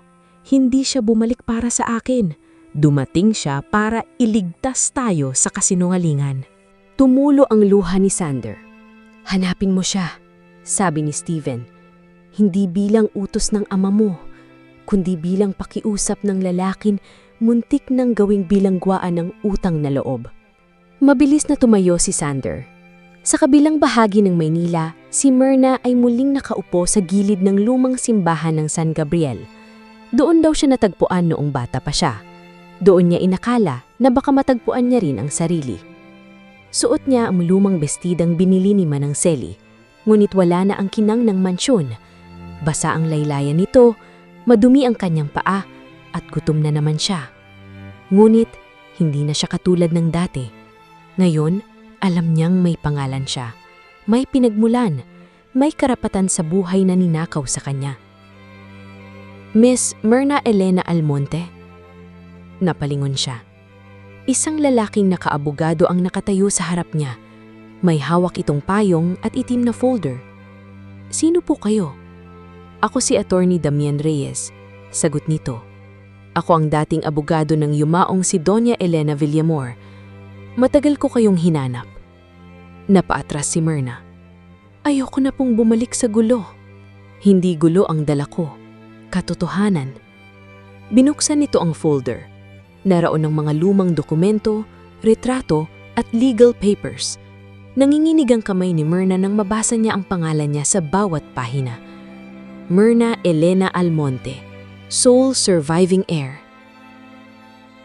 Hindi siya bumalik para sa akin. Dumating siya para iligtas tayo sa kasinungalingan."
Tumulo ang luha ni Sander. "Hanapin mo siya," sabi ni Steven. "Hindi bilang utos ng ama mo, kundi bilang pakiusap ng lalaking muntik ng gawing bilangguan ng utang na loob." Mabilis na tumayo si Sander. Sa kabilang bahagi ng Maynila, si Myrna ay muling nakaupo sa gilid ng lumang simbahan ng San Gabriel. Doon daw siya natagpuan noong bata pa siya. Doon niya inakala na baka matagpuan niya rin ang sarili. Suot niya ang lumang bestidang binili ni Manang Selly, ngunit wala na ang kinang ng mansyon. Basa ang laylayan nito, madumi ang kanyang paa, at gutom na naman siya. Ngunit hindi na siya katulad ng dati. Ngayon, alam niyang may pangalan siya, may pinagmulan, may karapatan sa buhay na ninakaw sa kanya. "Miss Myrna Elena Almonte?" Napalingon siya. Isang lalaking nakaabogado ang nakatayo sa harap niya. May hawak itong payong at itim na folder. "Sino po kayo?" "Ako si Attorney Damian Reyes," sagot nito. "Ako ang dating abogado ng yumaong si Doña Elena Villamor. Matagal ko kayong hinanap." Napaatras si Myrna. "Ayoko na pong bumalik sa gulo." "Hindi gulo ang dala ko. Katotohanan." Binuksan nito ang folder. Naroon ng mga lumang dokumento, retrato at legal papers. Nanginginig ang kamay ni Myrna nang mabasa niya ang pangalan niya sa bawat pahina. Myrna Elena Almonte, sole surviving heir.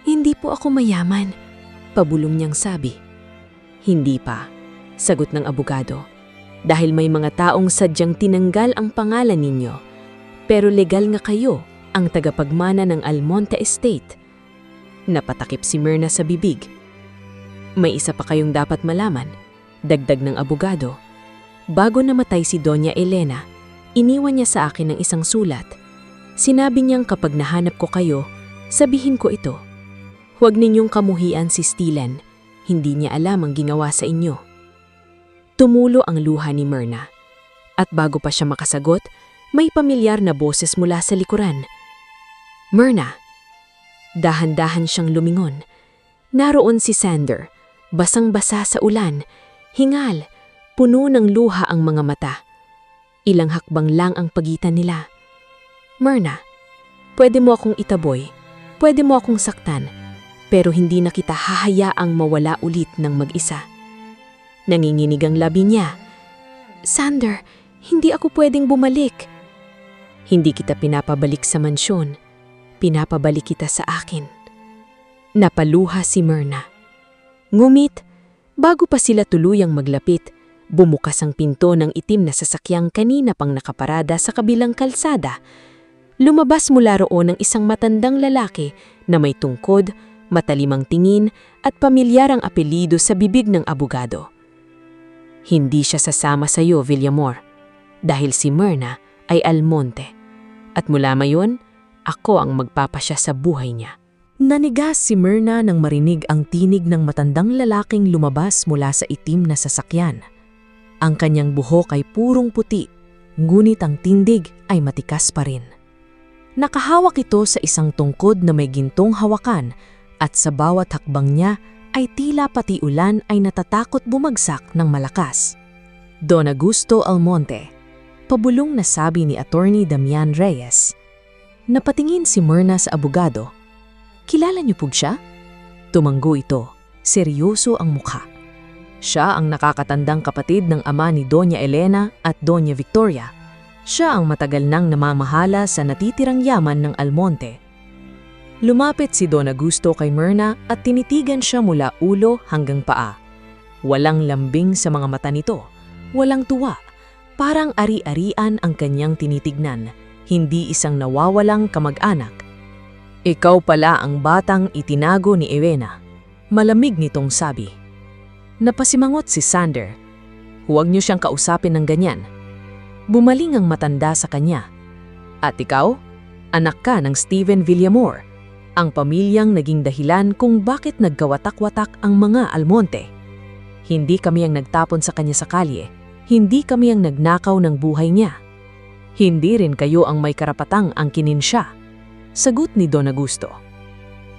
"Hindi po ako mayaman," pabulong niyang sabi. "Hindi pa," sagot ng abogado. "Dahil may mga taong sadyang tinanggal ang pangalan ninyo. Pero legal nga kayo, ang tagapagmana ng Almonte Estate." Napatakip si Myrna sa bibig. "May isa pa kayong dapat malaman," dagdag ng abogado. "Bago namatay si Doña Elena, iniwan niya sa akin ng isang sulat. Sinabi niyang kapag nahanap ko kayo, sabihin ko ito. Huwag ninyong kamuhian si Steven, hindi niya alam ang ginawa sa inyo." Tumulo ang luha ni Myrna. At bago pa siya makasagot, may pamilyar na boses mula sa likuran. "Myrna!" Dahan-dahan siyang lumingon. Naroon si Sander, basang-basa sa ulan, hingal, puno ng luha ang mga mata. Ilang hakbang lang ang pagitan nila. "Myrna, pwede mo akong itaboy, pwede mo akong saktan, pero hindi na kita hahayaang mawala ulit ng mag-isa. Nanginginig ang labi niya. Sander, hindi ako pwedeng bumalik. Hindi kita pinapabalik sa mansyon. Pinapabalik kita sa akin. Napaluha si Myrna. Ngumit, bago pa sila tuluyang maglapit, bumukas ang pinto ng itim na sasakyang kanina pang nakaparada sa kabilang kalsada. Lumabas mula roon ang isang matandang lalaki na may tungkod, matalimang tingin at pamilyarang apelyido sa bibig ng abogado. Hindi siya sasama sa iyo, Villamor, dahil si Myrna ay Almonte. At mula mayon, ako ang magpapasya sa buhay niya.
Nanigas si Myrna nang marinig ang tinig ng matandang lalaking lumabas mula sa itim na sasakyan. Ang kanyang buhok ay purong puti, ngunit ang tindig ay matikas pa rin. Nakahawak ito sa isang tungkod na may gintong hawakan at sa bawat hakbang niya ay tila pati ulan ay natatakot bumagsak ng malakas. Don Augusto Almonte, pabulong na sabi ni Attorney Damian Reyes. Napatingin si Myrna sa abogado. Kilala niyo po siya? Tumanggo ito, seryoso ang mukha. Siya ang nakakatandang kapatid ng ama ni Doña Elena at Doña Victoria. Siya ang matagal nang namamahala sa natitirang yaman ng Almonte. Lumapit si Don Augusto kay Myrna at tinitigan siya mula ulo hanggang paa. Walang lambing sa mga mata nito, walang tuwa, parang ari-arian ang kanyang tinitignan, hindi isang nawawalang kamag-anak. Ikaw pala ang batang itinago ni Ewena, malamig nitong sabi. Napasimangot si Sander. Huwag niyo siyang kausapin ng ganyan. Bumaling ang matanda sa kanya. At ikaw, anak ka ng Stephen Villamor, ang pamilyang naging dahilan kung bakit nagkawatak-watak ang mga Almonte. Hindi kami ang nagtapon sa kanya sa kalye, hindi kami ang nagnakaw ng buhay niya. Hindi rin kayo ang may karapatang angkinin siya. Sagot ni Don Augusto.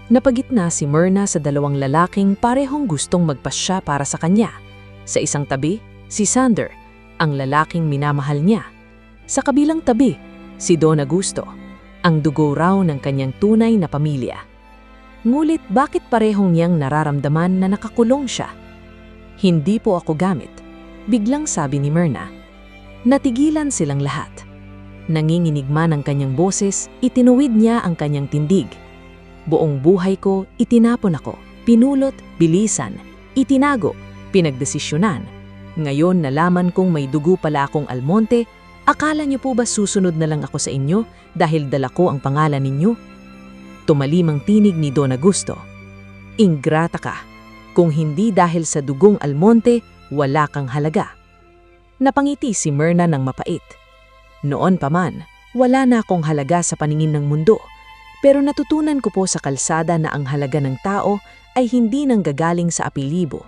Napagitna si Myrna sa dalawang lalaking parehong gustong magpasya para sa kanya. Sa isang tabi, si Sander, ang lalaking minamahal niya. Sa kabilang tabi, si Don Augusto, ang dugo raw ng kanyang tunay na pamilya. Ngulit bakit parehong niyang nararamdaman na nakakulong siya? Hindi po ako gamit, biglang sabi ni Myrna. Natigilan silang lahat. Nanginginig man ang kanyang boses, itinuwid niya ang kanyang tindig. Buong buhay ko, itinapon ako, pinulot, bilisan, itinago, pinagdesisyonan. Ngayon nalaman kong may dugo pala akong Almonte. Akala niyo po ba susunod na lang ako sa inyo dahil dala ko ang pangalan ninyo? Tumalimang tinig ni Don Augusto. Ingrata ka. Kung hindi dahil sa dugong Almonte, wala kang halaga. Napangiti si Myrna ng mapait. Noon pa man, wala na akong halaga sa paningin ng mundo. Pero natutunan ko po sa kalsada na ang halaga ng tao ay hindi nanggagaling sa apelibo.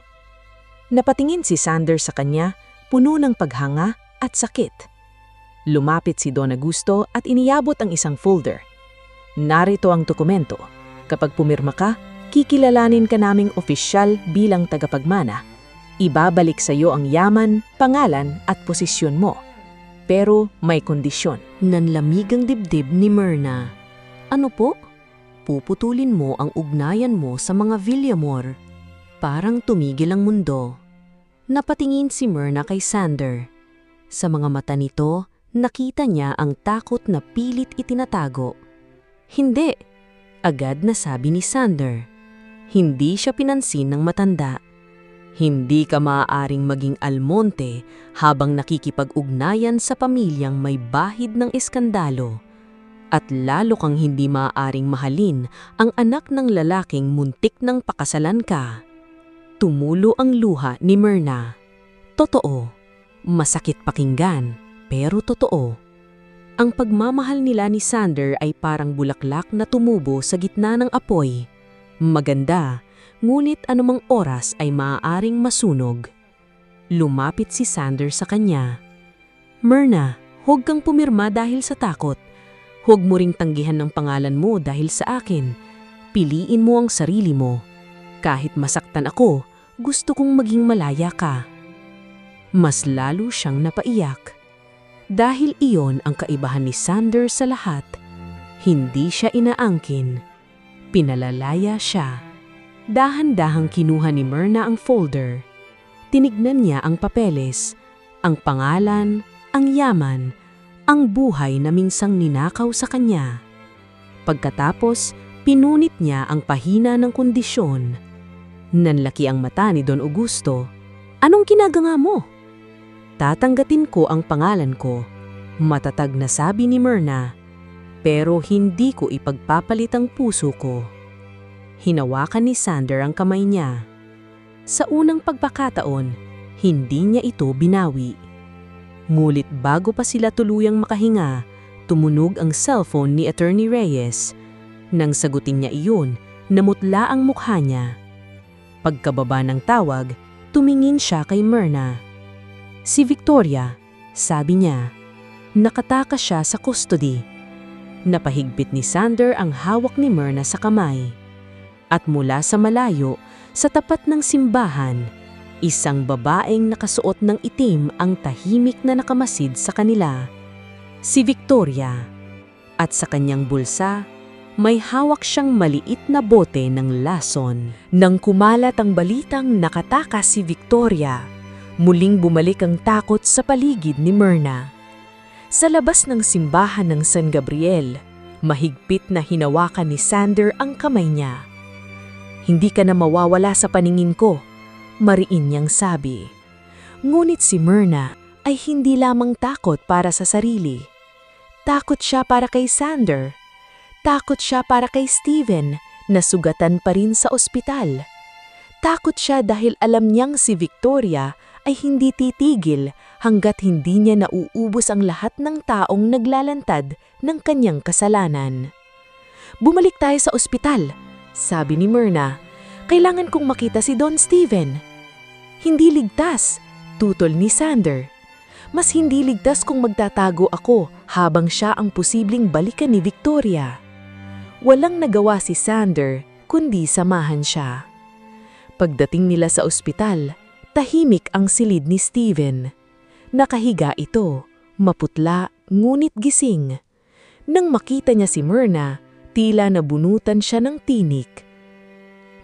Napatingin si Sander sa kanya, puno ng paghanga at sakit. Lumapit si Don Augusto at iniyabot ang isang folder. Narito ang dokumento. Kapag pumirma ka, kikilalanin ka naming opisyal bilang tagapagmana. Ibabalik sa iyo ang yaman, pangalan at posisyon mo. Pero may kondisyon.
Nanlamig ang dibdib ni Myrna. Ano po? Puputulin mo ang ugnayan mo sa mga Villamor. Parang tumigil ang mundo. Napatingin si Myrna kay Sander. Sa mga mata nito, nakita niya ang takot na pilit itinatago. Hindi, agad na sabi ni Sander. Hindi siya pinansin ng matanda. Hindi ka maaaring maging Almonte habang nakikipag-ugnayan sa pamilyang may bahid ng eskandalo. At lalo kang hindi maaaring mahalin ang anak ng lalaking muntik ng pakasalan ka. Tumulo ang luha ni Myrna. Totoo, masakit pakinggan. Pero totoo, ang pagmamahal nila ni Sander ay parang bulaklak na tumubo sa gitna ng apoy. Maganda, ngunit anumang oras ay maaaring masunog. Lumapit si Sander sa kanya. Myrna, huwag kang pumirma dahil sa takot. Huwag mo ring tanggihan ng pangalan mo dahil sa akin. Piliin mo ang sarili mo. Kahit masaktan ako, gusto kong maging malaya ka. Mas lalo siyang napaiyak. Dahil iyon ang kaibahan ni Sander sa lahat, hindi siya inaangkin, pinalalaya siya.
Dahan-dahang kinuha ni Myrna ang folder. Tinignan niya ang papeles, ang pangalan, ang yaman, ang buhay na minsang ninakaw sa kanya. Pagkatapos, pinunit niya ang pahina ng kondisyon. Nanlaki ang mata ni Don Augusto. "Anong ginagawa mo?" "Tatanggatin ko ang pangalan ko," matatag na sabi ni Myrna. "Pero hindi ko ipagpapalit ang puso ko." Hinawakan ni Sander ang kamay niya. Sa unang pagkakataon, hindi niya ito binawi. Ngulit bago pa sila tuluyang makahinga, tumunog ang cellphone ni Attorney Reyes. Nang sagutin niya iyon, namutla ang mukha niya. Pagkababa ng tawag, tumingin siya kay Myrna. "Si Victoria," sabi niya. Nakatakas siya sa custody. Napahigpit ni Sander ang hawak ni Myrna sa kamay. At mula sa malayo, sa tapat ng simbahan, isang babaeng nakasuot ng itim ang tahimik na nakamasid sa kanila. Si Victoria. At sa kanyang bulsa, may hawak siyang maliit na bote ng lason. Nang kumalat ang balitang nakatakas si Victoria, muling bumalik ang takot sa paligid ni Myrna. Sa labas ng simbahan ng San Gabriel, mahigpit na hinawakan ni Sander ang kamay niya. "Hindi ka na mawawala sa paningin ko," mariin niyang sabi. Ngunit si Myrna ay hindi lamang takot para sa sarili. Takot siya para kay Sander. Takot siya para kay Steven na sugatan pa rin sa ospital. Takot siya dahil alam niyang si Victoria ay hindi titigil hanggat hindi niya nauubos ang lahat ng taong naglalantad ng kanyang kasalanan. "Bumalik tayo sa ospital," sabi ni Myrna. "Kailangan kong makita si Don Steven." "Hindi ligtas," tutol ni Sander. "Mas hindi ligtas kung magtatago ako habang siya ang posibleng balikan ni Victoria." Walang nagawa si Sander kundi samahan siya. Pagdating nila sa ospital, tahimik ang silid ni Steven. Nakahiga ito, maputla ngunit gising. Nang makita niya si Myrna, tila nabunutan siya ng tinik.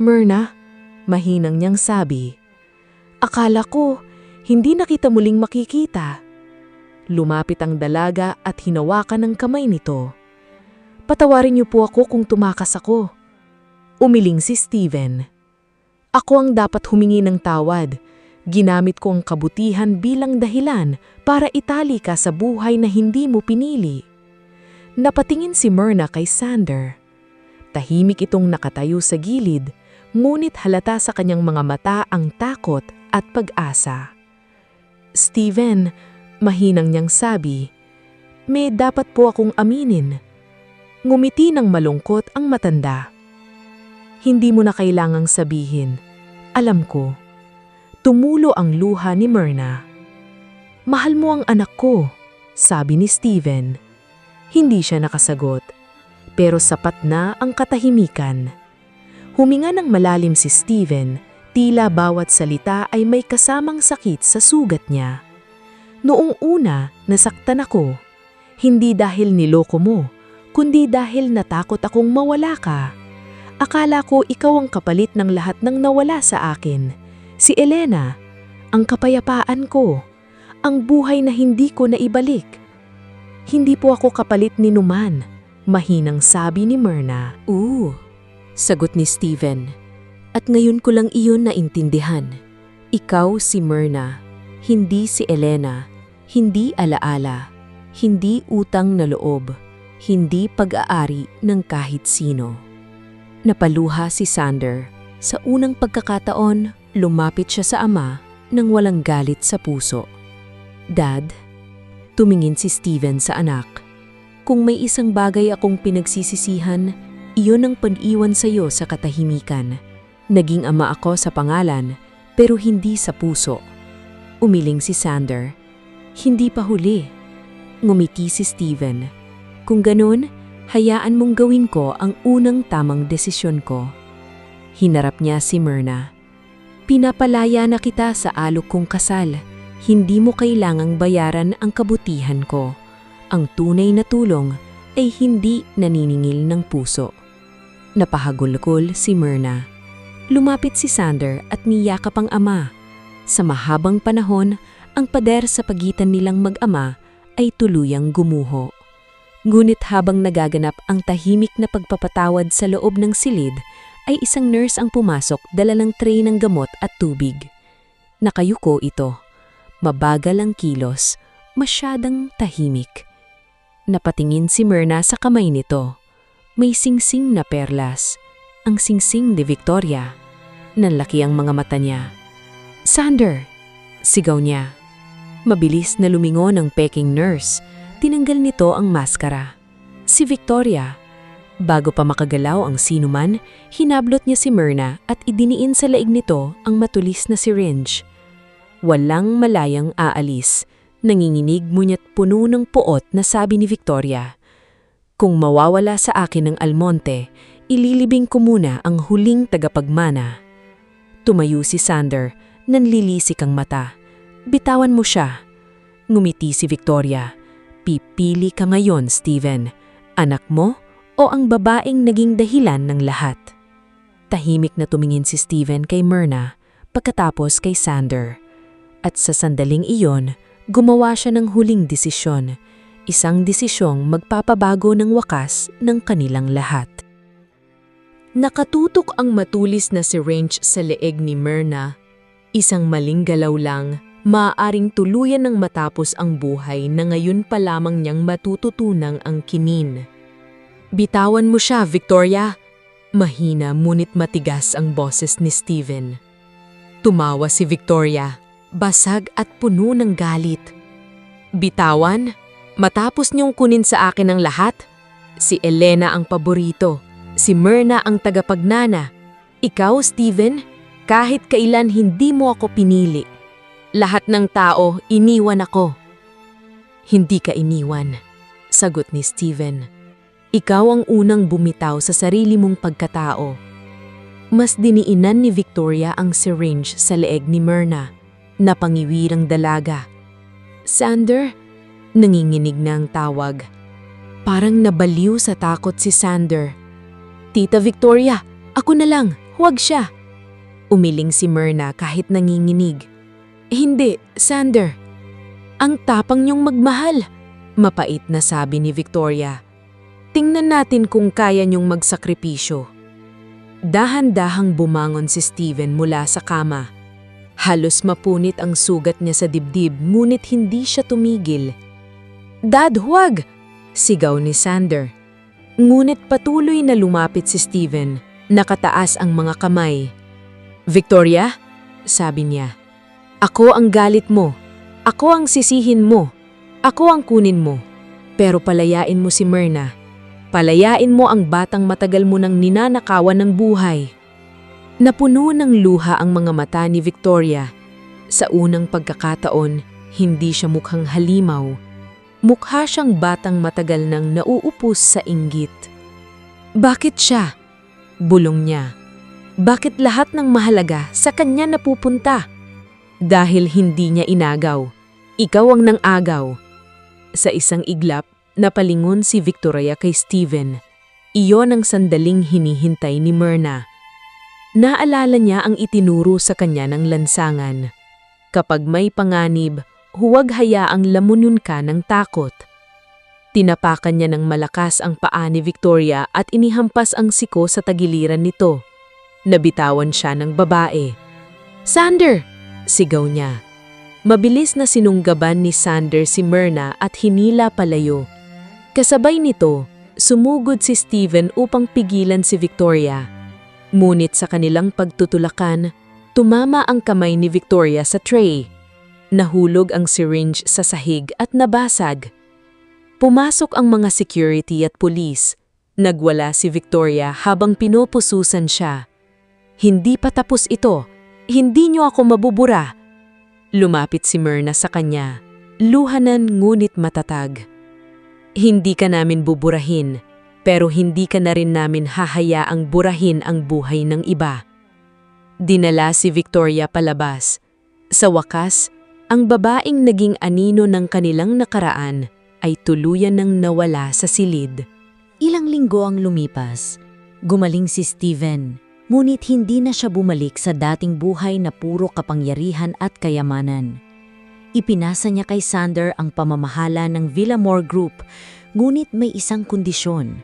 "Myrna," mahinang niyang sabi. "Akala ko, hindi na kita muling makikita." Lumapit ang dalaga at hinawakan ang kamay nito. "Patawarin niyo po ako kung tumakas ako." Umiling si Steven. "Ako ang dapat humingi ng tawad. Ginamit ko ang kabutihan bilang dahilan para itali ka sa buhay na hindi mo pinili." Napatingin si Myrna kay Sander. Tahimik itong nakatayo sa gilid, ngunit halata sa kanyang mga mata ang takot at pag-asa. "Steven," mahinang niyang sabi, "may dapat po akong aminin." Ngumiti ng malungkot ang matanda. "Hindi mo na kailangang sabihin. Alam ko." Tumulo ang luha ni Myrna. "Mahal mo ang anak ko," sabi ni Steven. Hindi siya nakasagot, pero sapat na ang katahimikan. Huminga ng malalim si Steven, tila bawat salita ay may kasamang sakit sa sugat niya. "Noong una, nasaktan ako. Hindi dahil niloko mo, kundi dahil natakot akong mawala ka. Akala ko ikaw ang kapalit ng lahat ng nawala sa akin. Si Elena, ang kapayapaan ko, ang buhay na hindi ko naibalik." "Hindi po ako kapalit ni Numan," mahinang sabi ni Myrna. Sagot ni Steven. "At ngayon ko lang iyon naintindihan. Ikaw si Myrna, hindi si Elena, hindi alaala, hindi utang na loob, hindi pag-aari ng kahit sino." Napaluha si Sander. Sa unang pagkakataon, lumapit siya sa ama nang walang galit sa puso. "Dad," tumingin si Steven sa anak, "kung may isang bagay akong pinagsisisihan, iyon ang pag-iwan sa iyo sa katahimikan. Naging ama ako sa pangalan, pero hindi sa puso." Umiling si Sander. "Hindi pa huli." Ngumiti si Steven. "Kung ganun, hayaan mong gawin ko ang unang tamang desisyon ko." Hinarap niya si Myrna. "Pinapalaya na kita sa alok kong kasal. Hindi mo kailangang bayaran ang kabutihan ko. Ang tunay na tulong ay hindi naniningil ng puso." Napahagulgol si Myrna.
lumapit si Sander at niyakap ang ama. Sa mahabang panahon, ang pader sa pagitan nilang mag-ama ay tuluyang gumuho. Ngunit habang nagaganap ang tahimik na pagpapatawad sa loob ng silid, ay isang nurse ang pumasok dala ng tray ng gamot at tubig. Nakayuko ito. Mabagal ang kilos, masyadang tahimik. Napatingin si Myrna sa kamay nito. May singsing na perlas. Ang singsing ni Victoria. Nanlaki ang mga mata niya. "Sander!" sigaw niya. Mabilis na lumingon ang peking nurse. Tinanggal nito ang maskara. Si Victoria. Bago pa makagalaw ang sinuman, hinablot niya si Myrna at idiniin sa laig nito ang matulis na syringe. Walang malayang aalis. Nanginginig ngunit puno ng puot na sabi ni Victoria. "Kung mawawala sa akin ng almonte, ililibing ko muna ang huling tagapagmana." Tumayo si Sander, nanlilisik ang mata. "Bitawan mo siya." Ngumiti si Victoria. "Pipili ka ngayon, Steven. Anak mo o ang babaeng naging dahilan ng lahat?" Tahimik na tumingin si Steven kay Myrna, pagkatapos kay Sander. At sa sandaling iyon, gumawa siya ng huling desisyon. Isang desisyong magpapabago ng wakas ng kanilang lahat. Nakatutok ang matulis na syringe sa leeg ni Myrna. Isang maling galaw lang, maaaring tuluyan ng matapos ang buhay na ngayon pa lamang niyang matututunang ang kinin. "Bitawan mo siya, Victoria!" Mahina ngunit matigas ang boses ni Steven. Tumawa si Victoria, basag at puno ng galit. "Bitawan? Matapos niyong kunin sa akin ang lahat? Si Elena ang paborito, si Myrna ang tagapagnana. Ikaw, Steven, kahit kailan hindi mo ako pinili. Lahat ng tao, iniwan ako." "Hindi ka iniwan," sagot ni Steven. "Ikaw ang unang bumitaw sa sarili mong pagkatao." Mas diniinan ni Victoria ang syringe sa leeg ni Myrna. Napangiwirang dalaga. "Sander?" Nanginginig na ang tawag. Parang nabaliw sa takot si Sander. "Tita Victoria, ako na lang, huwag siya." Umiling si Myrna kahit nanginginig. "Hindi, Sander. Ang tapang niyong magmahal," mapait na sabi ni Victoria. "Tingnan natin kung kaya niyong magsakripisyo." Dahan-dahang bumangon si Steven mula sa kama. Halos mapunit ang sugat niya sa dibdib ngunit hindi siya tumigil. "Dad, huwag!" sigaw ni Sander. Ngunit patuloy na lumapit si Steven, nakataas ang mga kamay. "Victoria," sabi niya, "ako ang galit mo. Ako ang sisihin mo. Ako ang kunin mo. Pero palayain mo si Myrna. Palayain mo ang batang matagal mo nang ninanakawan ng buhay." Napuno ng luha ang mga mata ni Victoria. Sa unang pagkakataon, hindi siya mukhang halimaw. Mukha siyang batang matagal nang nauupos sa inggit. "Bakit siya?" bulong niya. "Bakit lahat ng mahalaga sa kanya napupunta?" "Dahil hindi niya inagaw. Ikaw ang nang-agaw." Sa isang iglap, napalingon si Victoria kay Steven. Iyon ang sandaling hinihintay ni Myrna. Naalala niya ang itinuro sa kanya ng lansangan. Kapag may panganib, huwag hayaang lamunin ka ng takot. Tinapakan niya ng malakas ang paa ni Victoria at inihampas ang siko sa tagiliran nito. Nabitawan siya ng babae. "Sander!" sigaw niya. Mabilis na sinunggaban ni Sander si Myrna at hinila palayo. Kasabay nito, sumugod si Steven upang pigilan si Victoria. Ngunit sa kanilang pagtutulakan, tumama ang kamay ni Victoria sa tray. Nahulog ang syringe sa sahig at nabasag. Pumasok ang mga security at pulis. Nagwala si Victoria habang pinupususan siya. "Hindi pa tapos ito. Hindi niyo ako mabubura." Lumapit si Myrna sa kanya. Luhanan ngunit matatag. "Hindi ka namin buburahin. Pero hindi ka na rin namin hahayaang burahin ang buhay ng iba." Dinala si Victoria palabas. Sa wakas, ang babaeng naging anino ng kanilang nakaraan ay tuluyan ng nawala sa silid.
Ilang linggo ang lumipas. Gumaling si Steven. Ngunit hindi na siya bumalik sa dating buhay na puro kapangyarihan at kayamanan. Ipinasa niya kay Sander ang pamamahala ng Villamor Group, ngunit may isang kondisyon.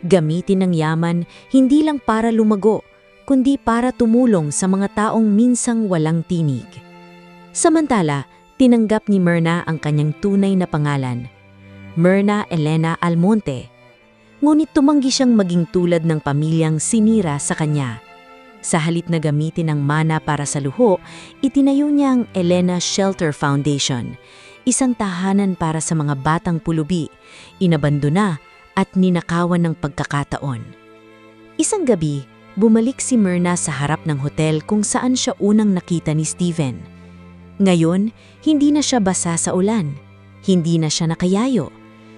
Gamitin ang yaman hindi lang para lumago, kundi para tumulong sa mga taong minsang walang tinig. Samantala, tinanggap ni Myrna ang kanyang tunay na pangalan, Myrna Elena Almonte. Ngunit tumanggi siyang maging tulad ng pamilyang sinira sa kanya. Sa halip na gamitin ang mana para sa luho, itinayo niya ang Elena Shelter Foundation, isang tahanan para sa mga batang pulubi, inabandona at ninakawan ng pagkakataon. Isang gabi, bumalik si Myrna sa harap ng hotel kung saan siya unang nakita ni Steven. Ngayon, hindi na siya basa sa ulan, hindi na siya nakayayo.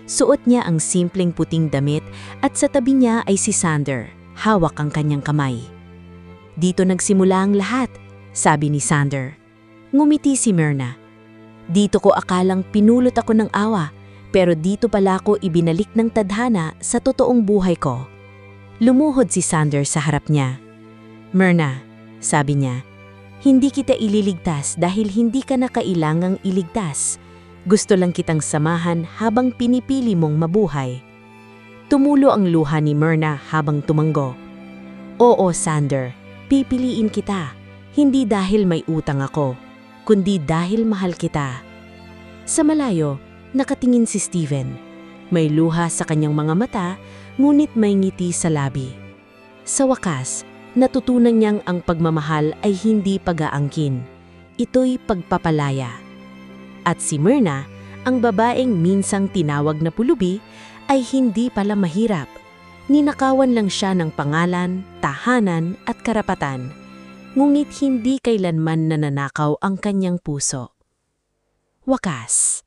Suot niya ang simpleng puting damit at sa tabi niya ay si Sander, hawak ang kanyang kamay. "Dito nagsimula ang lahat," sabi ni Sander. Ngumiti si Myrna. "Dito ko akalang pinulot ako ng awa, pero dito pala ako ibinalik ng tadhana sa totoong buhay ko." Lumuhod si Sander sa harap niya. "Myrna," sabi niya, "hindi kita ililigtas dahil hindi ka na kailangang iligtas. Gusto lang kitang samahan habang pinipili mong mabuhay." Tumulo ang luha ni Myrna habang tumanggo. "Oo, Sander, pipiliin kita. Hindi dahil may utang ako, kundi dahil mahal kita." Sa malayo, nakatingin si Steven. May luha sa kanyang mga mata, ngunit may ngiti sa labi. Sa wakas, natutunan niyang ang pagmamahal ay hindi pag-aangkin. Ito'y pagpapalaya. At si Myrna, ang babaeng minsang tinawag na pulubi, ay hindi pala mahirap. Ninakawan lang siya ng pangalan, tahanan at karapatan, ngunit hindi kailanman nananakaw ang kanyang puso. Wakas.